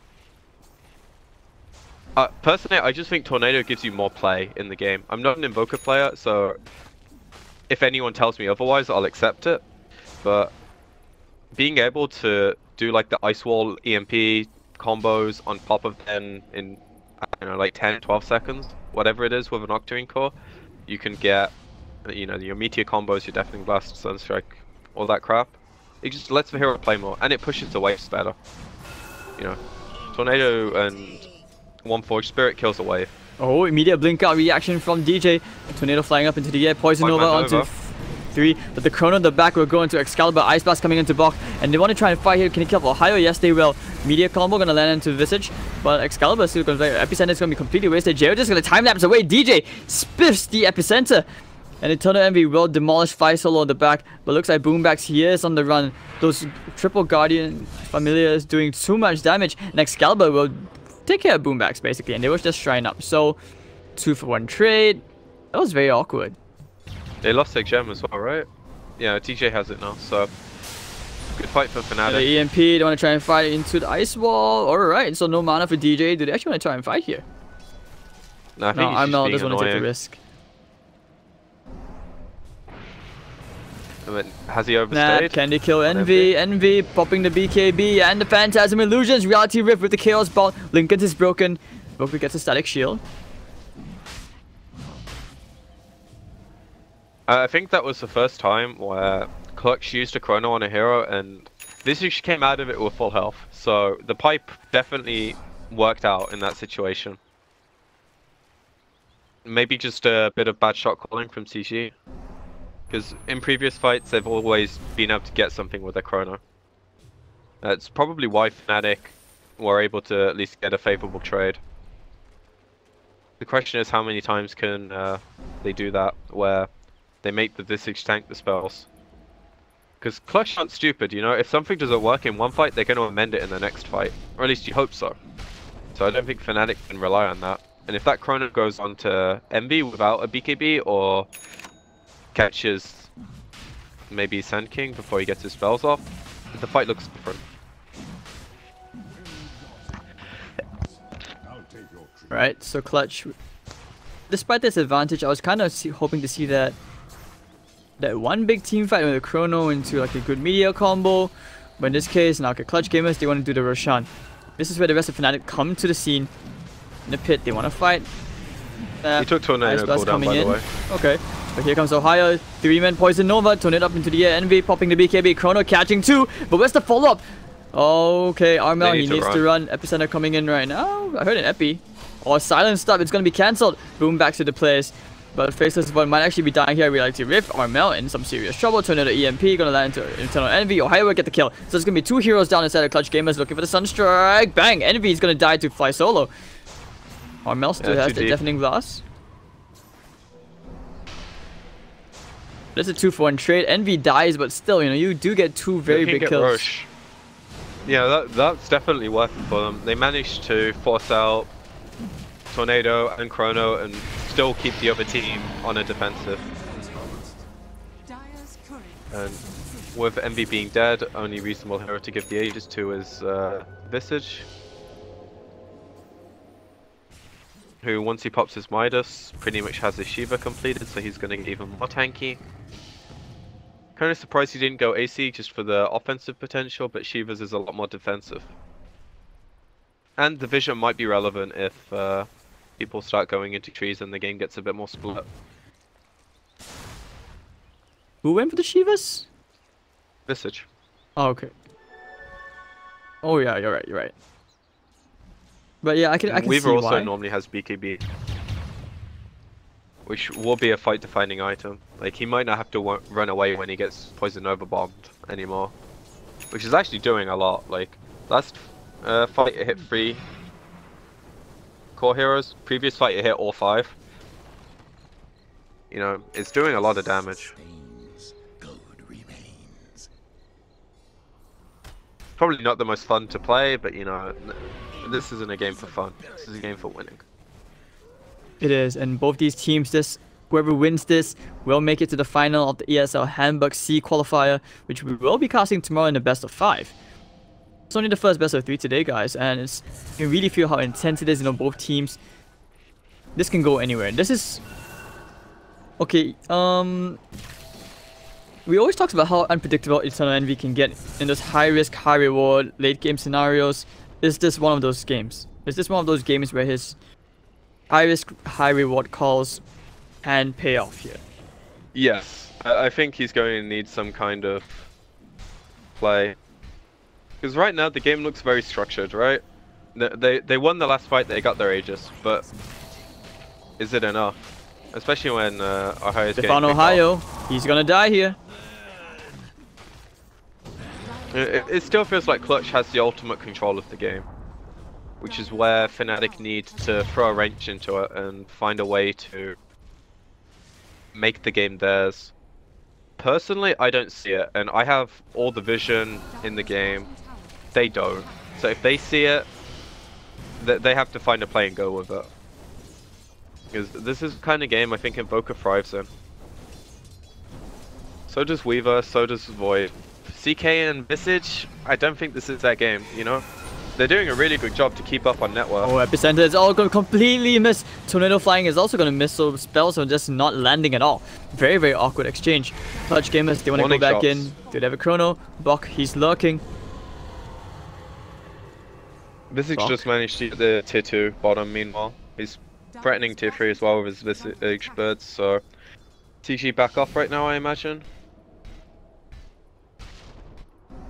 Personally, I just think tornado gives you more play in the game. I'm not an Invoker player, so if anyone tells me otherwise, I'll accept it. But being able to do like the Ice Wall EMP combos on top of them in, I don't know, like 10, 12 seconds, whatever it is with an Octarine core, you can get, you know, your Meteor combos, your Deafening Blast, Sunstrike, all that crap. It just lets the hero play more, and it pushes the waves better. You know, Tornado and One Forge Spirit kills a wave. Oh, immediate blink out reaction from DJ. Tornado flying up into the air, Poison Nova onto 3, but the Chrono in the back will go into Excalibur, Ice Blast coming into block, and they want to try and fight here. Can he kill Ohio? Yes, they will. Media combo gonna land into Visage, but Excalibur still gonna Epicenter is gonna be completely wasted. Jared just gonna time lapse away. DJ spiffs the Epicenter, and Eternal Envy will demolish Fire Solo on the back, but looks like Boombacks here is on the run. Those triple Guardian Familiars doing too much damage, and Excalibur will take care of Boombacks basically, and they will just shrine up. So 2-for-1 trade. That was very awkward. They lost their gem as well, right? Yeah, TJ has it now, so good fight for Fnatic. The EMP, they want to try and fight into the ice wall. Alright, so no mana for DJ. Do they actually want to try and fight here? No, I think he's Armel just doesn't being want to take the annoying. risk. I mean, has he overstayed? Can they kill Envy? Envy popping the BKB and the Phantasm Illusions. Reality Rift with the Chaos Ball. Lincoln is broken. Broken gets a static shield. I think that was the first time where Clutch used a Chrono on a hero, and Visage came out of it with full health. So the pipe definitely worked out in that situation. Maybe just a bit of bad shot calling from CG. Because in previous fights, they've always been able to get something with their Chrono. That's probably why Fnatic were able to at least get a favorable trade. The question is, how many times can they do that, where they make the Visage tank the spells? Because Clutch aren't stupid, you know? If something doesn't work in one fight, they're going to amend it in the next fight. Or at least you hope so. So I don't think Fnatic can rely on that. And if that Chrono goes on to Envy without a BKB, or catches maybe Sand King before he gets his spells off, the fight looks different. Right, so Clutch, despite this advantage, I was kind of hoping to see that one big team fight with a Chrono into like a good media combo, but in this case, now okay, Clutch Gamers, they want to do the Roshan. This is where the rest of Fnatic come to the scene. In the pit, they want to fight. He took Tornado cooldown, by the way. Okay, but here comes Ohio, 3-man Poison Nova, Tornado up into the air, Envy popping the BKB, Chrono catching 2, but where's the follow-up? Okay, Armel, he needs to run. Epicenter coming in right now. I heard an Epi. Oh, silent stop, it's gonna be cancelled. Boom back to the place. But Faceless One might actually be dying here. Reality Rift, Armel in some serious trouble. Tornado EMP, gonna land into Internal Envy. Ohio will get the kill. So it's gonna be 2 heroes down inside of Clutch Gamers looking for the Sunstrike. Bang! Envy is gonna die to Fly Solo. Armel still has the Deafening Blast. That's a 2-for-1 trade. Envy dies, but still, you know, you do get 2 very big kills. Rush. Yeah, that's definitely working for them. They managed to force out Tornado and Chrono and still keep the other team on a defensive. And with Envy being dead, only reasonable hero to give the Aegis to is Visage, who once he pops his Midas pretty much has his Shiva completed, so he's going to get even more tanky. Kind of surprised he didn't go AC just for the offensive potential, but Shiva's is a lot more defensive. And the vision might be relevant if people start going into trees and the game gets a bit more split. Who went for the Shivas? Visage. Oh, okay. Oh yeah, you're right. You're right. But yeah, I can see Weaver also why. normally has BKB, which will be a fight-defining item. Like, he might not have to run away when he gets poison overbombed anymore, which is actually doing a lot. Like, last fight it hit 3 core heroes. Previous fight it hit all 5. You know, it's doing a lot of damage. Probably not the most fun to play, but you know, this isn't a game for fun. This is a game for winning. It is, and both these teams, whoever wins this will make it to the final of the ESL Hamburg C qualifier, which we will be casting tomorrow in the best of 5. It's only the first best of 3 today, guys, and you can really feel how intense it is. You know, both teams. This can go anywhere. This is okay. We always talk about how unpredictable Eternal Envy can get in those high risk, high reward late game scenarios. Is this one of those games? Is this one of those games where his high risk, high reward calls can pay off here? Yes, I think he's going to need some kind of play. Because right now the game looks very structured, right? They won the last fight, they got their Aegis, but is it enough? Especially when Ohio's getting Stefan Ohio, he's gonna die here. It still feels like Clutch has the ultimate control of the game, which is where Fnatic need to throw a wrench into it and find a way to make the game theirs. Personally, I don't see it, and I have all the vision in the game. They don't. So if they see it, they have to find a play and go with it. Because this is the kind of game I think Invoker thrives in. So does Weaver, so does Void. CK and Visage, I don't think this is that game, you know? They're doing a really good job to keep up on network. Oh, Epicenter is all going to completely miss. Tornado Flying is also going to miss, so spells are just not landing at all. Very, very awkward exchange. Clutch Gamers, they want to go back in. Do they have a Chrono? Bok, he's lurking. Visage just managed to get the tier 2 bottom meanwhile. He's threatening tier 3 as well with his Visage birds, so TG back off right now, I imagine.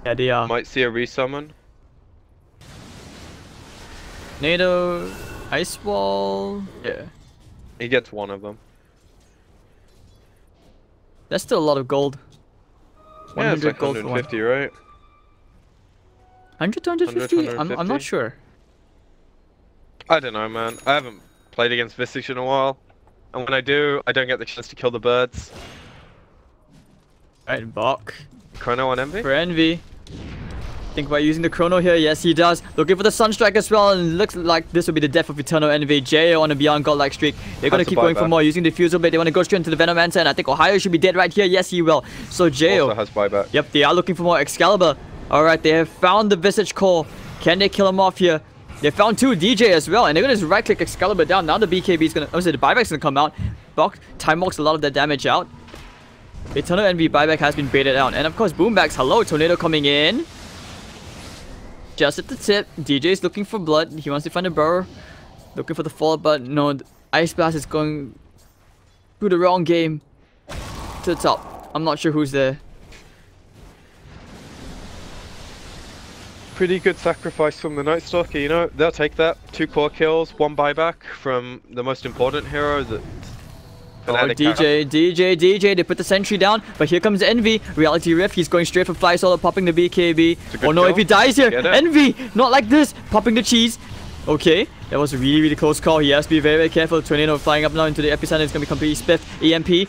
Yeah, they are. Might see a resummon. NATO, Ice Wall, yeah. He gets one of them. That's still a lot of gold. 100 Yeah, it's like gold 150, right? 100 to 150? 150? I'm not sure. I don't know, man. I haven't played against Visage in a while. And when I do, I don't get the chance to kill the birds. Right, Bok. Chrono on Envy? For Envy. Think about using the Chrono here. Yes, he does. Looking for the Sunstrike as well. And looks like this will be the death of Eternal Envy. JO on a Beyond Godlike streak. They're going to keep going for more. Using the Fusel Blade. They want to go straight into the Venomancer. And I think Ohio should be dead right here. Yes, he will. So JO also has buyback. Yep, they are looking for more Excalibur. Alright, they have found the Visage Core. Can they kill him off here? They found 2 DJ as well. And they're going to just right click Excalibur down. Now the BKB is going to... the buyback's going to come out. Bok time walks a lot of that damage out. Eternal Envy buyback has been baited out. And of course, Boombacks. Hello, Tornado coming in. Just at the tip. DJ's looking for blood. He wants to find a burrow. Looking for the fall, but no. Ice Blast is going through the wrong game. To the top. I'm not sure who's there. Pretty good sacrifice from the Night Stalker, you know? They'll take that. 2 core kills, 1 buyback from the most important hero that... DJ, they put the sentry down, but here comes Envy. Reality Rift, he's going straight for Fly Solo, popping the BKB. Oh no, kill. if he dies here, Envy, not like this, popping the cheese. Okay, that was a really, really close call. He has to be very, very careful. Tornado flying up now into the epicenter, it's going to be completely spiffed. EMP.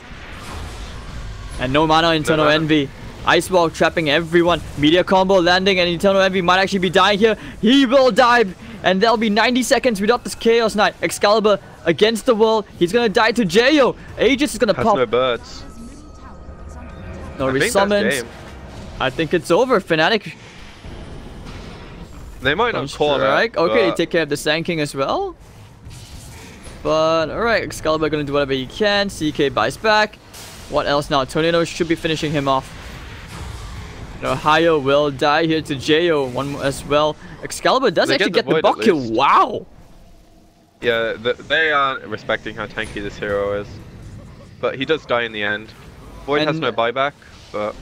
And no mana on Eternal Envy. Ice Wall trapping everyone. Meteor combo landing, and Eternal Envy might actually be dying here. He will die, and there'll be 90 seconds without this Chaos Knight. Excalibur against the wall. He's gonna die to Jo. Aegis is gonna pop. No birds. No resummons. I think it's over. Fnatic. They might not call that. Okay, they take care of the Sand King as well. But alright, Excalibur gonna do whatever he can. CK buys back. What else now? Tornado should be finishing him off. Ohio will die here to Jo. One as well. Excalibur does actually get the Bok kill. Wow. Yeah, they aren't respecting how tanky this hero is. But he does die in the end. Void has no buyback, but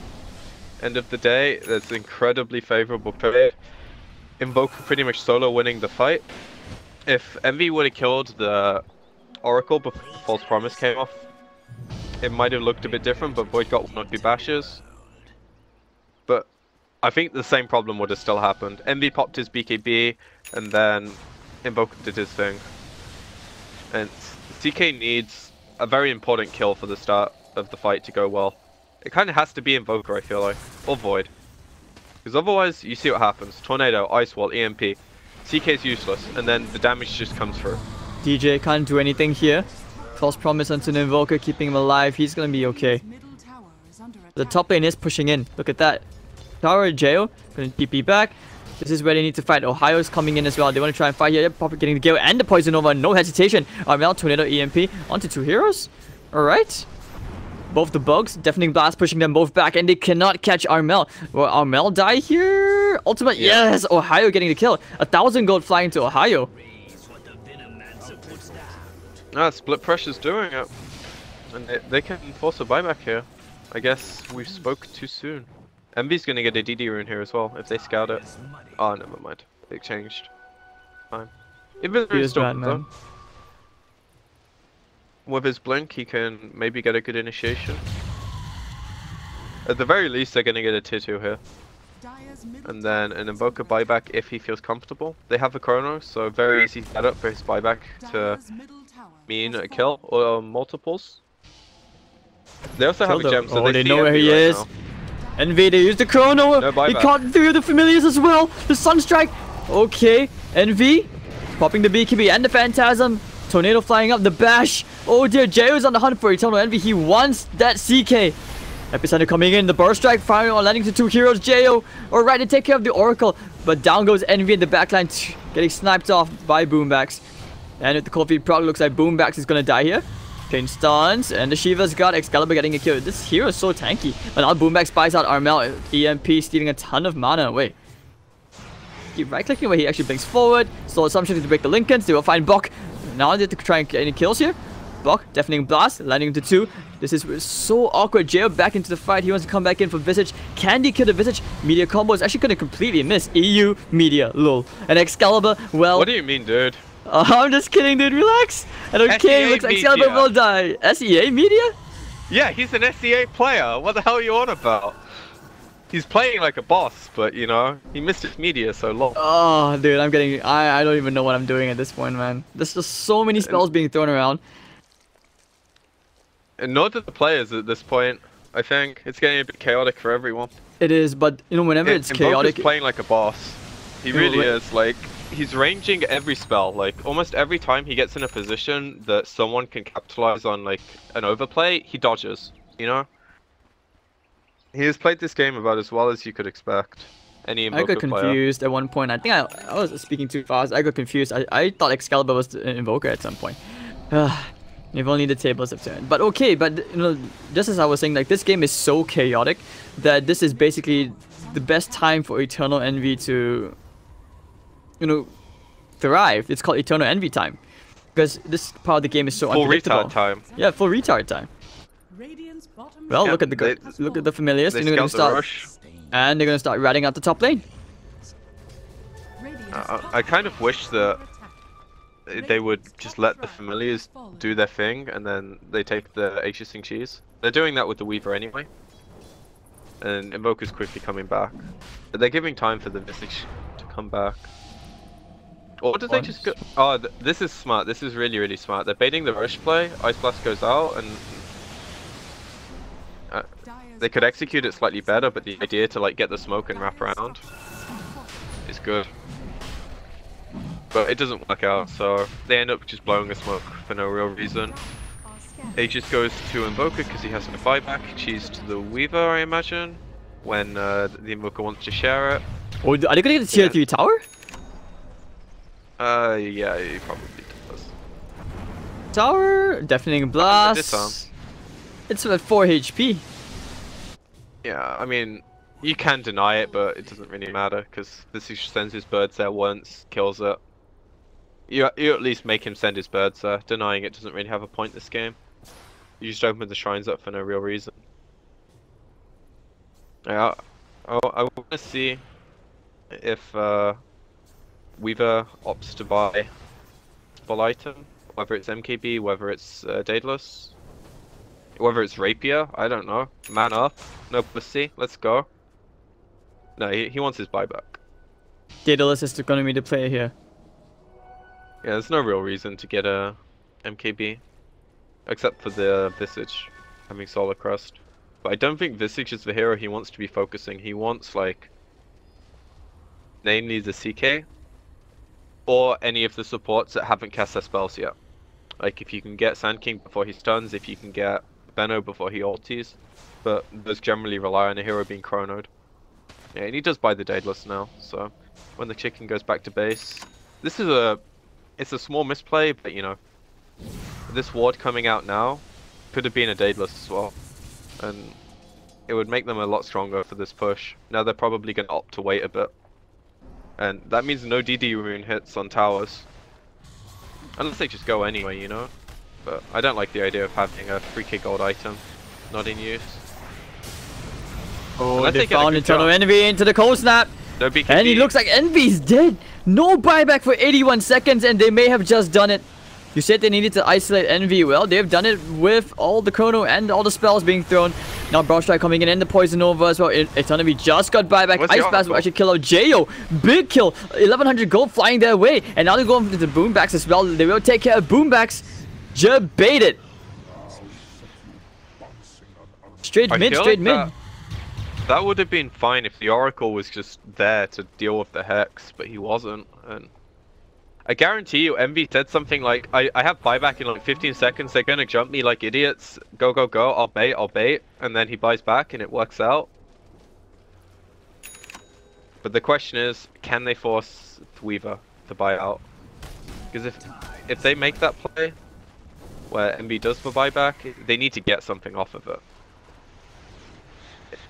end of the day, that's incredibly favorable trade. Invoker pretty much solo winning the fight. If Envy would have killed the Oracle before False Promise came off, it might have looked a bit different, but Void got 1 or 2 bashes. But I think the same problem would have still happened. Envy popped his BKB, and then Invoker did his thing. And CK needs a very important kill for the start of the fight to go well. It kind of has to be Invoker, I feel like, or Void. Because otherwise, you see what happens. Tornado, Ice Wall, EMP. CK's useless, and then the damage just comes through. DJ can't do anything here. False Promise onto an Invoker, keeping him alive. He's gonna be okay. The top lane is pushing in. Look at that. Tower Jail, gonna TP back. This is where they need to fight. Ohio's coming in as well. They want to try and fight here. Proper getting the Gale and the Poison over. No hesitation. Armel, Tornado, EMP. Onto 2 heroes. Alright. Both the bugs, Deafening Blast pushing them both back, and they cannot catch Armel. Will Armel die here? Ultimate, yes! Ohio getting the kill. 1,000 gold flying to Ohio. Split Pressure's doing it. And they can force a buyback here. I guess we spoke too soon. Envy's gonna get a DD rune here as well, if they scout it. Oh, never mind. They changed. Fine. Inventory's still good though. With his blink, he can maybe get a good initiation. At the very least, they're gonna get a tier 2 here. And then an Invoker buyback if he feels comfortable. They have a Chrono, so very easy setup for his buyback to mean a kill or multiples. They also have a gem, so they know where he is. Envy, they used the Chrono. He caught 3 of the Familiars as well. The Sunstrike. Okay, Envy popping the BKB and the Phantasm. Tornado flying up, the bash. Oh dear, Jayo's on the hunt for Eternal Envy. He wants that CK. Epicenter coming in, the Burst Strike firing on, landing to 2 heroes. Jayo, alright, to take care of the Oracle. But down goes Envy in the backline, getting sniped off by Boombacks. And with the cold feet proc, looks like Boombacks is gonna die here. Chain stuns, and the Shiva's got Excalibur getting a kill. This hero is so tanky. But now Boombacks buys out Armel, EMP stealing a ton of mana away. Keep right clicking where he actually blinks forward. Slow assumption to break the Lincolns. They will find Bok. Now they have to try and get any kills here. Bok, Deafening Blast, landing into 2. This is so awkward. Jayo back into the fight. He wants to come back in for Visage. Can he kill the Visage? Media combo is actually going to completely miss. EU, Media, lol. And Excalibur, well... What do you mean, dude? I'm just kidding, dude. Relax. And okay, looks like Excalibur will die. SEA Media? Yeah, he's an SEA player. What the hell are you on about? He's playing like a boss, but you know, he missed his media so long. Oh, dude, I'm getting... I don't even know what I'm doing at this point, man. There's just so many spells being thrown around. And nor do the players at this point. I think it's getting a bit chaotic for everyone. It is, but you know, whenever it's chaotic... He's playing like a boss. He really is. Like, he's ranging every spell. Like, almost every time he gets in a position that someone can capitalize on, like, an overplay, he dodges, you know? He has played this game about as well as you could expect. Any Invoker I got confused at one point. I think I was speaking too fast. I got confused. I thought Excalibur was an Invoker at some point. If only the tables have turned. But okay, but you know, just as I was saying, like, this game is so chaotic that this is basically the best time for Eternal Envy to, you know, thrive. It's called Eternal Envy time. Because this part of the game is so unpredictable. Full retard time. Yeah, full retard time. Well, look at the Familiars. They're gonna start, and they're gonna start ratting out the top lane. I kind of wish that they would just let the Familiars do their thing, and then they take the Aegis cheese. They're doing that with the Weaver anyway. And Invoker's quickly coming back. But they're giving time for the Visage to come back. Or do they just go... Oh, this is smart. This is really, really smart. They're baiting the rush play. Ice Blast goes out, and... they could execute it slightly better, but the idea to like get the smoke and wrap around is good. But it doesn't work out, so they end up just blowing the smoke for no real reason. Aegis goes to Invoker because he has no buyback. Cheese to the Weaver, I imagine, when the Invoker wants to share it. Oh, are they gonna get a tier 3 tower? Yeah, he probably does. Tower, Deafening Blast. It's at 4 HP. Yeah, I mean, you can deny it, but it doesn't really matter, because this sends his birds there once, kills it. You at least make him send his birds there. Denying it doesn't really have a point this game. You just open the shrines up for no real reason. Yeah, I want to see if Weaver opts to buy full item, whether it's MKB, whether it's Daedalus, whether it's Rapier, I don't know. Man up, no pussy, let's go. No, he wants his buyback. Daedalus is going to be the player here. Yeah, there's no real reason to get a MKB, except for the Visage having Solar Crest. But I don't think Visage is the hero he wants to be focusing. He wants, like, namely the CK, or any of the supports that haven't cast their spells yet. Like, if you can get Sand King before he stuns, if you can get Benno before he ulties. But those generally rely on a hero being chronoed. Yeah, and he does buy the Daedalus now, so when the chicken goes back to base... This is it's a small misplay, but you know, this ward coming out now could have been a Daedalus as well. And it would make them a lot stronger for this push. Now they're probably going to opt to wait a bit. And that means no DD rune hits on towers. Unless they just go anyway, you know. But I don't like the idea of having a 3k gold item not in use. Oh, they found Eternal Envy into the cold snap. No BKB. And he looks like Envy's dead. No buyback for 81 seconds, and they may have just done it. You said they needed to isolate Envy. Well, they've done it with all the chrono and all the spells being thrown. Now Brow Strike coming in and the Poison Over as well. Eternal Envy just got buyback. Ice Blast will actually kill out Jayo. Big kill. 1100 gold flying their way. And now they're going for the Boombacks as well. They will take care of Boombacks. Jebaited. Straight mid. That would have been fine if the Oracle was just there to deal with the Hex, but he wasn't. And I guarantee you, Envy said something like, I have buyback in like 15 seconds, they're gonna jump me like idiots. Go, go, go, I'll bait. And then he buys back and it works out. But the question is, can they force Weaver to buy out? Because if they make that play, where Envy does for buyback, they need to get something off of it.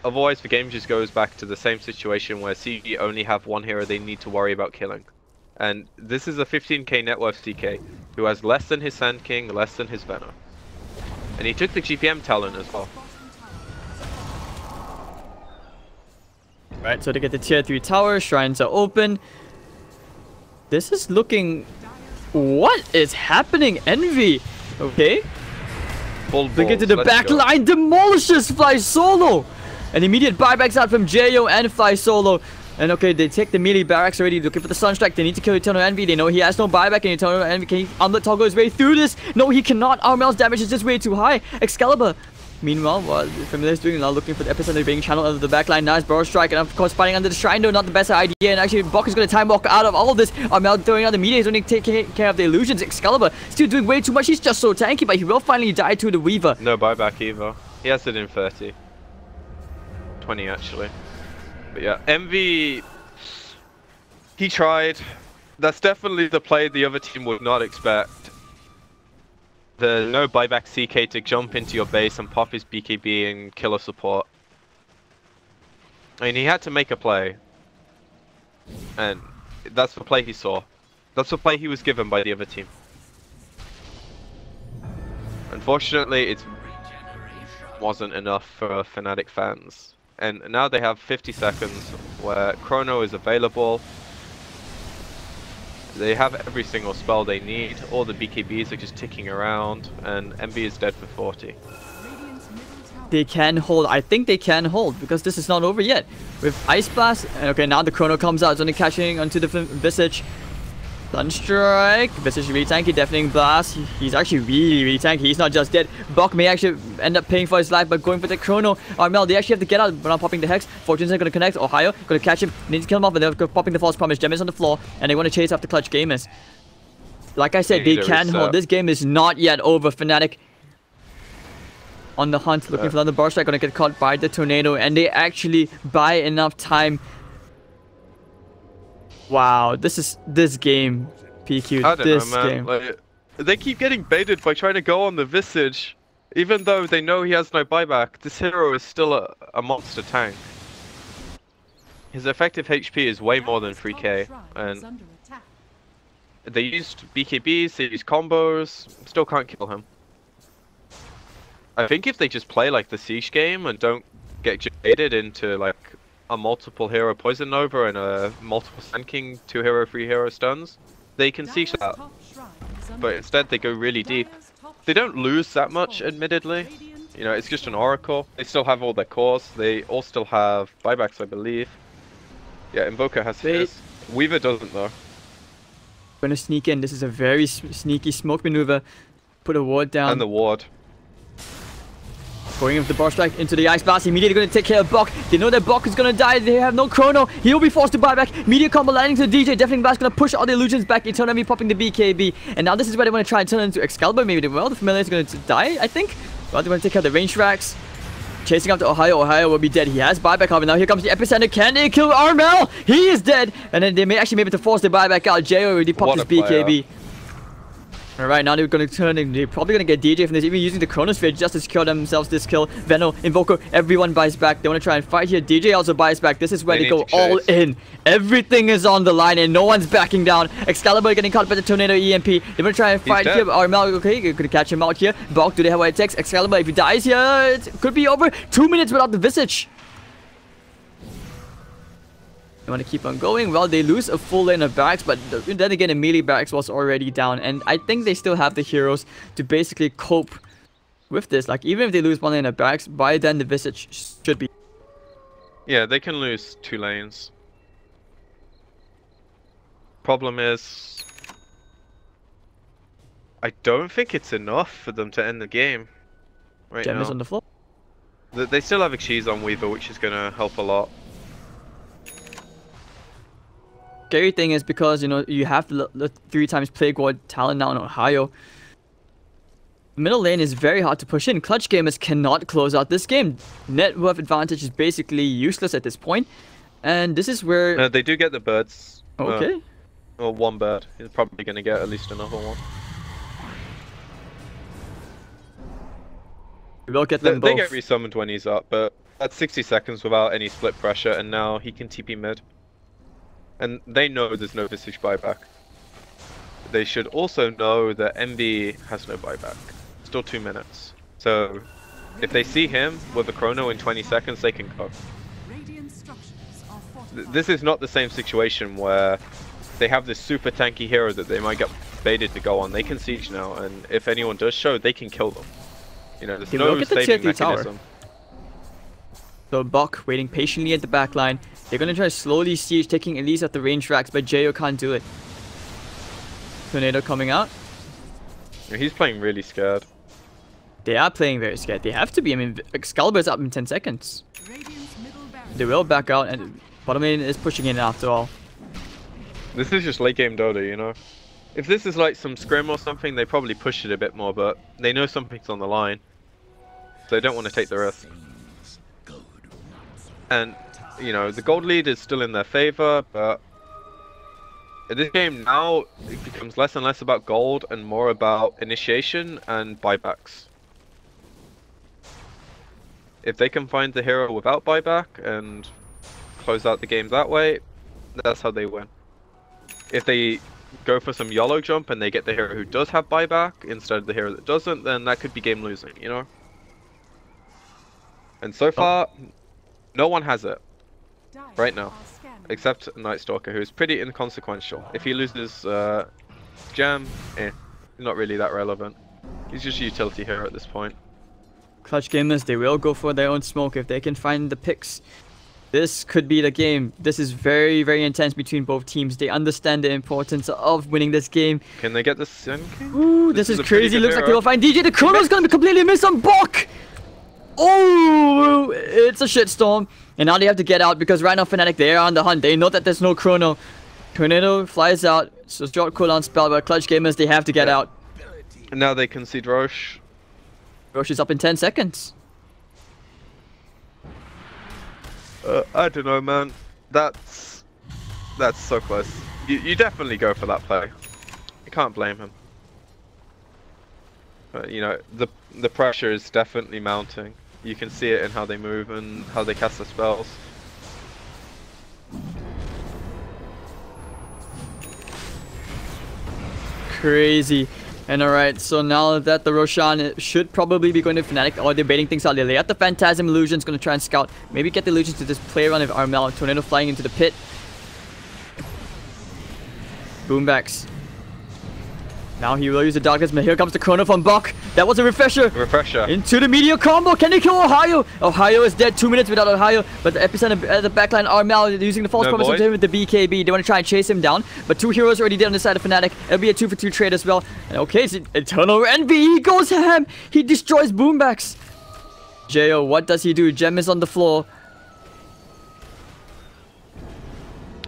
Otherwise, the game just goes back to the same situation where CG only have one hero they need to worry about killing. And this is a 15k net worth CK, who has less than his Sand King, less than his Venom. And he took the GPM talent as well. Right, so to get the tier 3 tower, shrines are open. This is looking... What is happening, Envy? Okay. They get to the back line, demolishes Fly Solo! An immediate buybacks out from Jayo and Fly Solo. And okay, they take the melee barracks already, looking for the Sunstrike. They need to kill Eternal Envy. They know he has no buyback, and Eternal Envy, can he armlet toggle his way through this? No, he cannot. Armel's damage is just way too high. Excalibur. Meanwhile, what Familiar is doing now, looking for the epicenter being channeled under the backline. Nice Burrow Strike, and of course fighting under the Shrine though, not the best idea. And actually, Bok is going to time walk out of all of this. Armel throwing out the media, he's only taking care of the illusions. Excalibur still doing way too much. He's just so tanky, but he will finally die to the Weaver. No buyback either. He has it in 30. 20 actually. But yeah, Envy, he tried. That's definitely the play the other team would not expect. The no buyback CK to jump into your base and pop his BKB and kill a support. I mean, he had to make a play. And that's the play he saw. That's the play he was given by the other team. Unfortunately, it wasn't enough for Fnatic fans. And now they have 50 seconds where Chrono is available. They have every single spell they need. All the BKBs are just ticking around, and MB is dead for 40. They can hold. I think they can hold, because this is not over yet. With Ice Blast, and okay, now the Chrono comes out. It's only catching onto the Visage. Sunstrike. Visage really tanky. Deafening Blast. He's actually really tanky. He's not just dead. Bok may actually end up paying for his life by going for the Chrono. Armel, they actually have to get out without popping the Hex. Fortune's not going to connect. Ohio going to catch him. They need to kill him off, and they're popping the False Promise. Gem is on the floor, and they want to chase after Clutch Gamers. Like I said, they can hold. This game is not yet over. Fnatic on the hunt, looking for another Barclaycard. Going to get caught by the Tornado, and they actually buy enough time. Wow, this game, PQ. I don't know, man. Like, they keep getting baited by trying to go on the Visage, even though they know he has no buyback. This hero is still a monster tank. His effective HP is way more than 3k, and they used BKBs, they used combos, still can't kill him. I think if they just play like the Siege game and don't get baited into like a multiple hero Poison Nova and a multiple Sand King 2 hero 3 hero stuns, they can siege that. But instead they go really deep. They don't lose that much, admittedly. You know, it's just an Oracle. They still have all their cores. They all still have buybacks, I believe. Yeah, Invoker has his. Weaver doesn't though. Gonna sneak in. This is a very sneaky smoke maneuver. Put a ward down. And the ward. Going with the bar strike into the ice blast. Immediately going to take care of Bok. They know that Bok is going to die. They have no chrono. He'll be forced to buy back. Media combo landing to the DJ. Deafening blast going to push all the illusions back. Eternally popping the BKB. And now this is where they want to try and turn into Excalibur. Maybe well, the familiar is going to die, I think. Well, they want to take care of the range racks. Chasing after Ohio. Ohio will be dead. He has buyback however. Now here comes the epicenter. Can they kill Armel? He is dead. And then they may actually be able to force the buyback out. J already popped his BKB. Alright, now they're going to turn in. They're probably going to get DJ from this, even using the Chronosphere just to secure themselves this kill. Veno, Invoker, everyone buys back. They want to try and fight here. DJ also buys back. This is where they go all in. Everything is on the line and no one's backing down. Excalibur getting caught by the Tornado EMP. They want to try and fight here. Armel, okay, you're going to catch him out here. Bok, do they have what it takes? Excalibur, if he dies here, it could be over. 2 minutes without the Visage. They want to keep on going. Well, they lose a full lane of barracks, but then again, the melee barracks was already down. And I think they still have the heroes to basically cope with this. Like, even if they lose one lane of barracks, by then the Visage should be... Yeah, they can lose 2 lanes. Problem is... I don't think it's enough for them to end the game right Gem now. is on the floor. They still have a cheese on Weaver, which is going to help a lot. Scary thing is because, you know, you have the 3 times Plague Ward talent now in Ohio. Middle lane is very hard to push in. Clutch Gamers cannot close out this game. Net worth advantage is basically useless at this point. And this is where... they do get the birds. Okay. Or 1 bird. He's probably going to get at least another one. We'll get them both. They get resummoned when he's up, but that's 60 seconds without any split pressure, and now he can TP mid. And they know there's no Visage buyback. They should also know that MB has no buyback. Still 2 minutes. So, if they see him with a chrono in 20 seconds, they can go. This is not the same situation where they have this super tanky hero that they might get baited to go on. They can siege now, and if anyone does show, they can kill them. You know, there's no saving mechanism. So Bok waiting patiently at the back line. They're going to try to slowly siege, taking at least at the range racks, but Jayo can't do it. Tornado coming out. He's playing really scared. They are playing very scared. They have to be. I mean, Excalibur's up in 10 seconds. They will back out, and bottom lane is pushing in after all. This is just late game Dota, you know? If this is like some scrim or something, they probably push it a bit more, but they know something's on the line. So they don't want to take the risk. And, you know, the gold lead is still in their favor, but in this game now, it becomes less and less about gold and more about initiation and buybacks. If they can find the hero without buyback and close out the game that way, that's how they win. If they go for some YOLO jump and they get the hero who does have buyback instead of the hero that doesn't, then that could be game losing, you know? And so far, no one has it right now, except Night Stalker, who's pretty inconsequential. If he loses Gem, he's not really that relevant. He's just a utility hero at this point. Clutch Gamers, they will go for their own smoke if they can find the picks. This could be the game. This is very, very intense between both teams. They understand the importance of winning this game. Can they get the Sun King? Ooh, this is crazy. Looks like they will find DJ. The Chrono's gonna be completely missed on Bok! Oh, it's a shitstorm. And now they have to get out because right now Fnatic, they are on the hunt. They know that there's no chrono. Tornado flies out. So short cooldown spell, but Clutch Gamers, they have to get out. And now they concede Roche. Roche is up in 10 seconds. I don't know, man. That's so close. You definitely go for that play. You can't blame him. But, you know, the pressure is definitely mounting. You can see it in how they move and how they cast their spells. Crazy. And alright, so now that the Roshan should probably be going to Fnatic, or they're baiting things out. They lay out the Phantasm Illusion's going to try and scout. Maybe get the Illusions to just play around with Armel. Tornado flying into the pit. Boombacks. Now he will use the Darkness, but here comes the Chrono from Bok. That was a refresher. Into the meteor combo. Can they kill Ohio? Ohio is dead. 2 minutes without Ohio. But the epicenter at the backline, Armel using the false promise of him with the BKB. They want to try and chase him down. But 2 heroes already dead on the side of Fnatic. It'll be a 2-for-2 trade as well. And okay, it's Eternal Envy. He goes ham. He destroys Boombacks. Jo, what does he do? Gem is on the floor.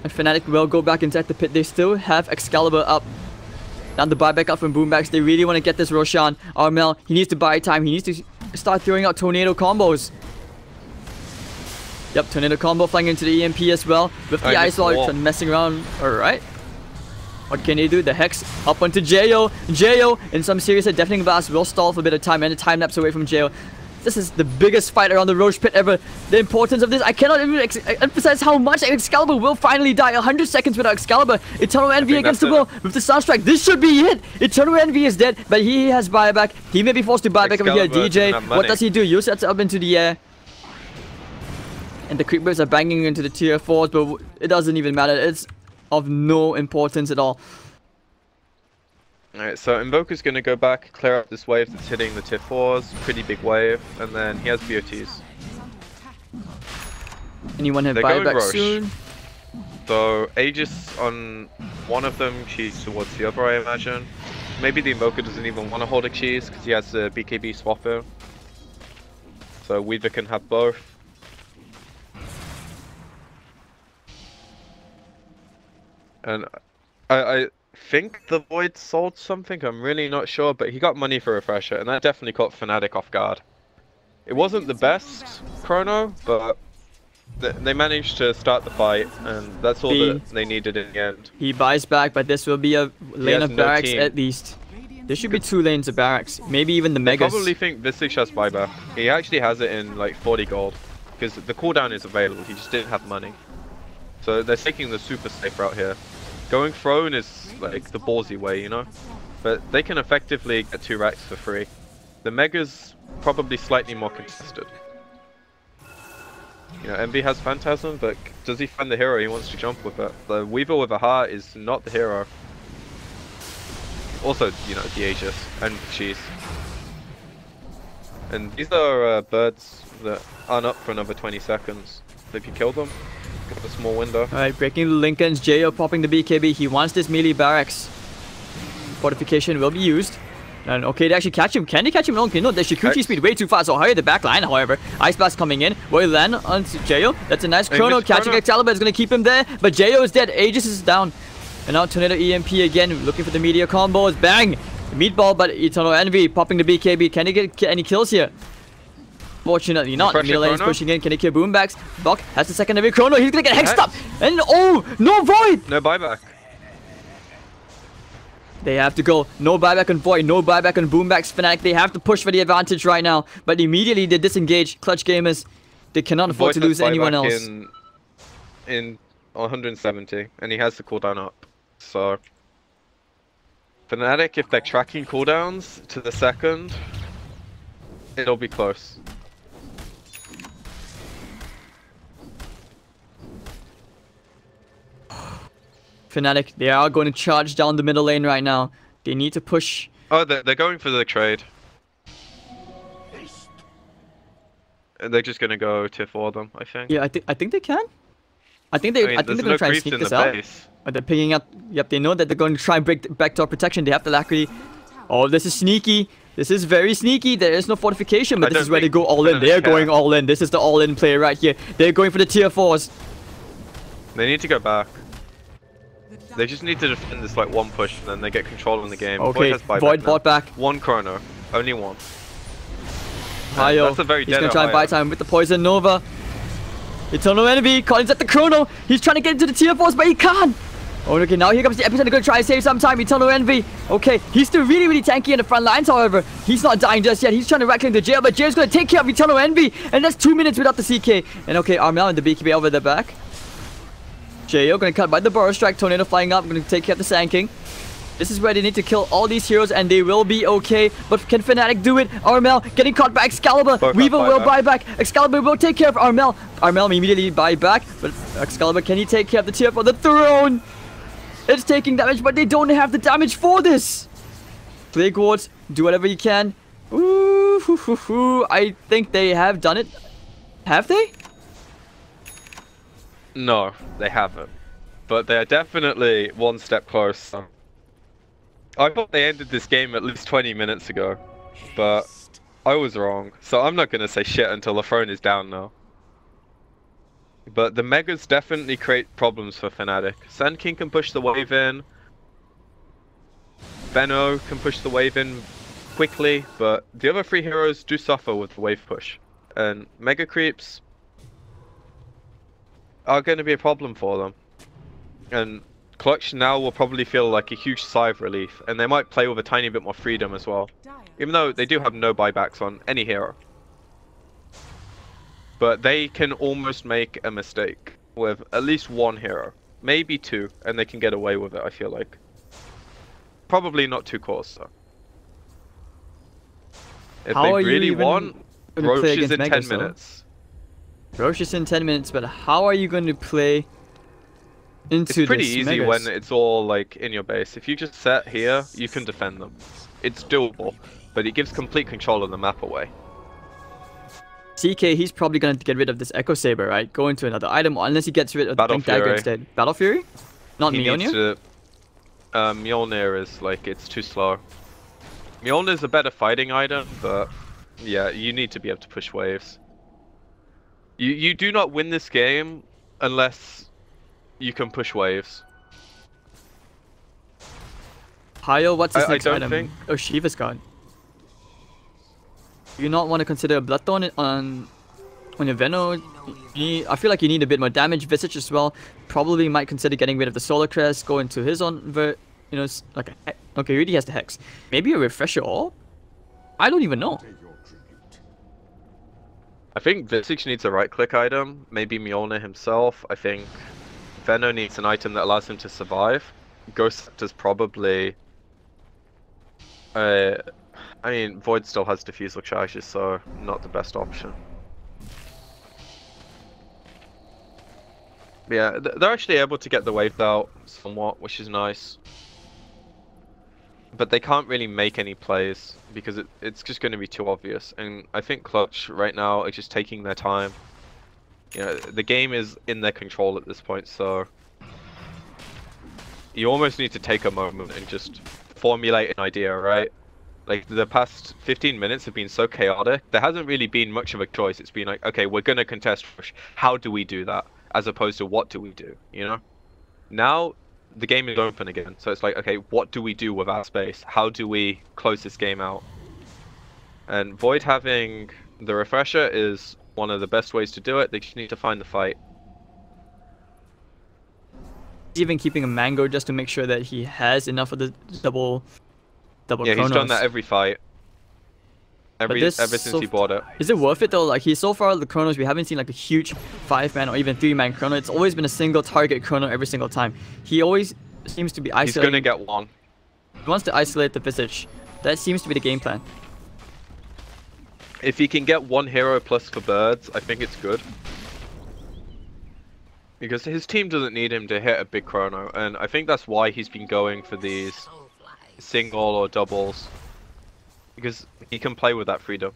And Fnatic will go back inside the pit. They still have Excalibur up. Now the buyback up from Boombacks. They really want to get this Roshan. Armel, he needs to buy time. He needs to start throwing out tornado combos. Yep, tornado combo flying into the EMP as well. With the ice wall, messing around. Alright. What can they do? The Hex up onto Jo. Jo, in some serious deafening blast, will stall for a bit of time and a time lapse away from Jo. This is the biggest fight around the Roche pit ever. The importance of this, I cannot even emphasize how much Excalibur will finally die. 100 seconds without Excalibur. Eternal Envy against the wall with the Soundstrike. This should be it. Eternal Envy is dead, but he has buyback. He may be forced to buy back over here. DJ, what does he do? You sets up into the air. And the creepers are banging into the tier 4s, but it doesn't even matter. It's of no importance at all. Alright, so Invoker's gonna go back, clear up this wave that's hitting the tier 4s, pretty big wave, and then he has BOTs. Anyone have buyback soon? So Aegis on one of them, cheese towards the other, I imagine. Maybe the Invoker doesn't even want to hold a cheese because he has the BKB swapper. So Weaver can have both. And I think the Void sold something, I'm really not sure, but he got money for Refresher, and that definitely caught Fnatic off guard. It wasn't the best chrono, but they managed to start the fight, and that's all that they needed in the end. He buys back, but this will be a lane of barracks at least. There should be 2 lanes of barracks, maybe even the Megas. I probably think Visage has buyback. He actually has it in like 40 gold, because the cooldown is available, he just didn't have money. So they're taking the super safe route here. Going throne is like the ballsy way, you know? But they can effectively get 2 racks for free. The Mega's probably slightly more contested. You know, Envy has Phantasm, but does he find the hero he wants to jump with it? The Weaver with a heart is not the hero. Also, you know, the Aegis and Cheese. And these are birds that aren't up for another 20 seconds. So if you kill them, got a small window. Alright, breaking the Lincolns. Jo popping the BKB. He wants this melee barracks. Fortification will be used. And okay, they actually catch him. Can they catch him? Okay, no, the Shikuchi speed way too fast. So higher the back line, however. Ice Blast coming in. Will land onto Jo. That's a nice chrono. Catching Excalibur is going to keep him there. But Jo is dead. Aegis is down. And now Tornado EMP again. Looking for the meteor combos. Bang! Meatball, but Eternal Envy popping the BKB. Can he get any kills here? Fortunately not. Middle lane is pushing in. Can he kill Boombacks? Bok has the secondary chrono. He's going to get hexed up. And oh, no Void! No buyback. They have to go. No buyback on Void. No buyback on Boombacks. Fnatic, they have to push for the advantage right now. But immediately they disengage. Clutch gamers. They cannot afford to lose anyone else. In 170. And he has the cooldown up. So Fnatic, if they're tracking cooldowns to the second, it'll be close. Fnatic, they are going to charge down the middle lane right now. They need to push. Oh, they're going for the trade. And they're just going to go tier 4 them, I think. Yeah, I think they can. I think they're going to try and sneak this out. But they're picking up. Yep, they know that they're going to try and break backdoor protection. They have the alacrity. Oh, this is sneaky. This is very sneaky. There is no fortification, but this is where they go all in. They're going all in. This is the all-in play right here. They're going for the tier 4s. They need to go back. They just need to defend this like one push, and then they get control in the game. Okay, Void bought back. 1 chrono. Only 1. Hayo, that's a very he's going to try and buy time with the Poison Nova. Eternal Envy, Collins at the chrono. He's trying to get into the tier 4s, but he can't. Oh, okay, now here comes the epicenter. Going to try and save some time. Eternal Envy. Okay, he's still really, really tanky in the front lines, however. He's not dying just yet. He's trying to right-click the jail, but Jail's going to take care of Eternal Envy. And that's 2 minutes without the CK. And okay, Armel and the BKB over the back. Jo going to cut by the Burrow Strike. Tornado flying up. Going to take care of the Sand King. This is where they need to kill all these heroes and they will be okay. But can Fnatic do it? Armel getting caught by Excalibur. Weaver will buy back. Excalibur will take care of Armel. Armel immediately buy back. But Excalibur, can he take care of the tier for the throne? It's taking damage, but they don't have the damage for this. Plague Wards, do whatever you can. Ooh, hoo, hoo, hoo. I think they have done it. Have they? No, they haven't. But they're definitely one step closer. I thought they ended this game at least 20 minutes ago, but I was wrong. So I'm not going to say shit until the throne is down now. But the Megas definitely create problems for Fnatic. Sand King can push the wave in. Benno can push the wave in quickly, but the other three heroes do suffer with the wave push. And Mega Creeps are going to be a problem for them. And Clutch now will probably feel like a huge sigh of relief, and they might play with a tiny bit more freedom as well. Even though they do have no buybacks on any hero. But they can almost make a mistake with at least one hero. Maybe two, and they can get away with it, I feel like. Probably not two cores, though. If they really want, Roche is in 10 minutes. Roche is in 10 minutes, but how are you going to play into It's pretty this easy Megas? when it's all like in your base. If you just set here, you can defend them. It's doable, but it gives complete control of the map away. CK, he's probably going to get rid of this Echo Saber, right? Go into another item, unless he gets rid of the Blink Dagger instead. Battle Fury? Not Mjolnir? Mjolnir is like, it's too slow. Mjolnir is a better fighting item, but yeah, you need to be able to push waves. You do not win this game unless you can push waves. Hayo, what's his next don't item? think... Oh, Shiva's gone. You not want to consider a Bloodthorn on your Venno? I feel like you need a bit more damage. Visage as well. Probably might consider getting rid of the Solar Crest, go into his own, you know, like a, okay, he already has the Hex. Maybe a Refresher Orb? I don't even know. I think Visage needs a right-click item. Maybe Mjolnir himself. I think Venno needs an item that allows him to survive. Ghost Scepter's probably... I mean, Void still has Diffusal Charges, so not the best option. But yeah, they're actually able to get the waves out somewhat, which is nice. But they can't really make any plays, because it's just going to be too obvious. And I think Clutch right now are just taking their time. You know, the game is in their control at this point, so... You almost need to take a moment and just formulate an idea, right? Like, the past 15 minutes have been so chaotic, there hasn't really been much of a choice. It's been like, okay, we're going to contest Rush. How do we do that? As opposed to what do we do, you know? Now, the game is open again. So it's like, okay, what do we do with our space? How do we close this game out? And Void having the Refresher is one of the best ways to do it. They just need to find the fight. He's even keeping a Mango just to make sure that he has enough of the double yeah, Chronos. He's done that every fight. Ever since he bought it. Is it worth it though? Like, so far the Chronos, we haven't seen like a huge 5-man or even 3-man Chrono. It's always been a single target Chrono every single time. He always seems to be isolating. He's gonna get one. He wants to isolate the Visage. That seems to be the game plan. If he can get one hero plus for birds, I think it's good. Because his team doesn't need him to hit a big Chrono, and I think that's why he's been going for these single or doubles. Because he can play with that freedom.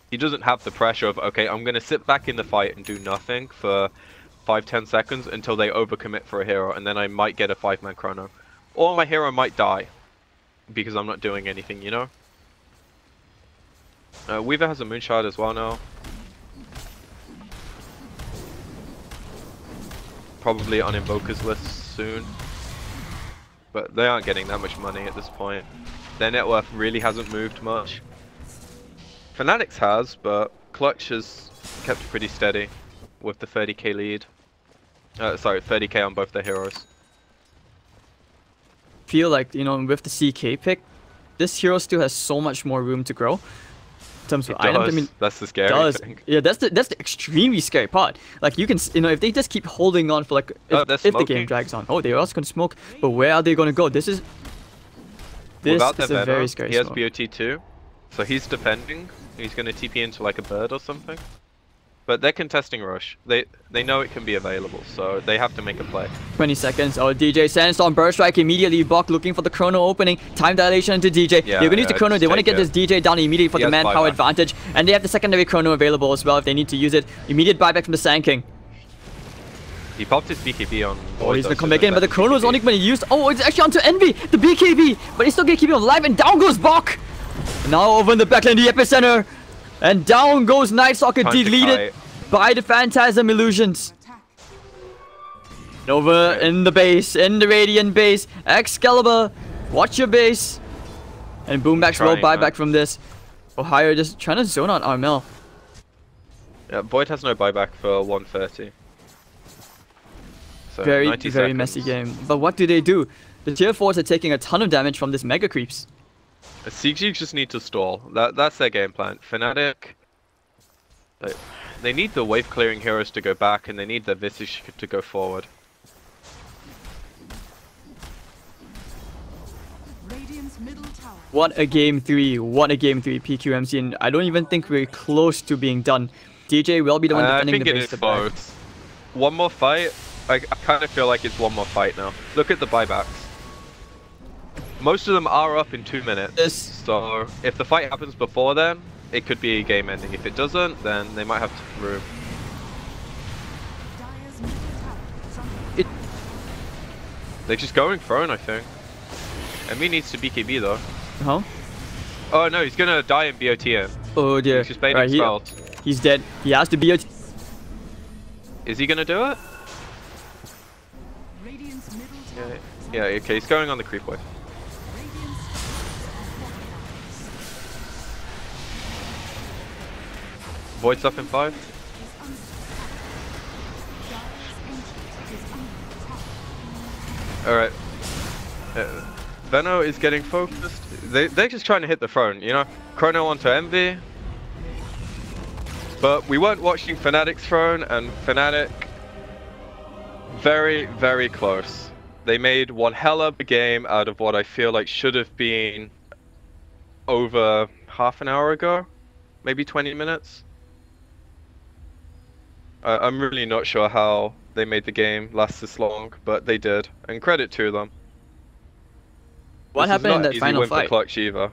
He doesn't have the pressure of, okay, I'm going to sit back in the fight and do nothing for 5-10 seconds until they overcommit for a hero, and then I might get a 5-man Chrono. Or my hero might die, because I'm not doing anything, you know? Weaver has a Moonshard as well now. Probably on Invoker's list soon. But they aren't getting that much money at this point. Their net worth really hasn't moved much. Fnatic's has, but Clutch has kept pretty steady with the 30k lead. Sorry, 30k on both their heroes. Feel like, you know, with the CK pick, this hero still has so much more room to grow. in terms of It items. I does. mean, That's the scary does. thing. Yeah, that's the extremely scary part. Like you can, if they just keep holding on for like, Oh, they're if the game smoking. drags on. Oh, they're also gonna smoke. But where are they gonna go? This is Without a their very Venom, scary he has smoke. BOT too, so he's defending. He's going to TP into like a bird or something. But they're contesting Rush. They know it can be available, so they have to make a play. 20 seconds. Oh, DJ Sandstorm Burst Strike immediately. Bok looking for the chrono opening. Time dilation into DJ. Yeah, They're gonna use the chrono. just They want to take get this DJ down immediately for He the has manpower buyback. advantage, and they have the secondary chrono available as well if they need to use it. Immediate buyback from the Sand King. He popped his BKB on. Oh, Void he's though, gonna so come back there's in, but the that chrono is BKB. only gonna be used. Oh, it's actually onto Envy, the BKB, but he's still gonna keep him alive, and down goes Bok. Now over in the backline, the epicenter, and down goes Night Socket, Time to deleted kite. by the Phantasm Illusions. Attack. Over in the base, in the Radiant base, Excalibur, watch your base, and Boomback's will Trying, buy man. back from this. Ohio just trying to zone out Armel. Yeah, Void has no buyback for 130. So Very, 90 very seconds. messy game. But what do? The tier 4s are taking a ton of damage from this Mega Creeps. CG just need to stall. That's their game plan. Fnatic, they need the wave clearing heroes to go back, and they need the Visage to go forward. Radiant's middle tower. What a game 3, what a game 3 PQMC, and I don't even think we're close to being done. DJ will be the one I defending think the it base. is to back. both. One more fight. I kind of feel like it's one more fight now. Look at the buybacks. Most of them are up in 2 minutes. Yes. So if the fight happens before then, it could be a game ending. If it doesn't, then they might have room. Dire's middle tower is under It, They're just going throne, I think. Emi needs to BKB though. huh? Oh no, he's gonna die in BOT in. Oh dear. He's just baiting Right, spells. he's dead. He has to be a... Is he gonna do it? Radiant's middle Yeah, tower. yeah, okay, he's going on the creep wave. Radiant's Void's up in 5. Alright. Veno is getting focused. They're just trying to hit the throne, you know? Chrono onto Envy. But we weren't watching Fnatic's throne, and Fnatic very, very close. They made one hell of a game out of what I feel like should have been over half an hour ago, maybe 20 minutes. I'm really not sure how they made the game last this long, but they did, and credit to them. What This is happened in not that an easy final win for fight? Clutch either.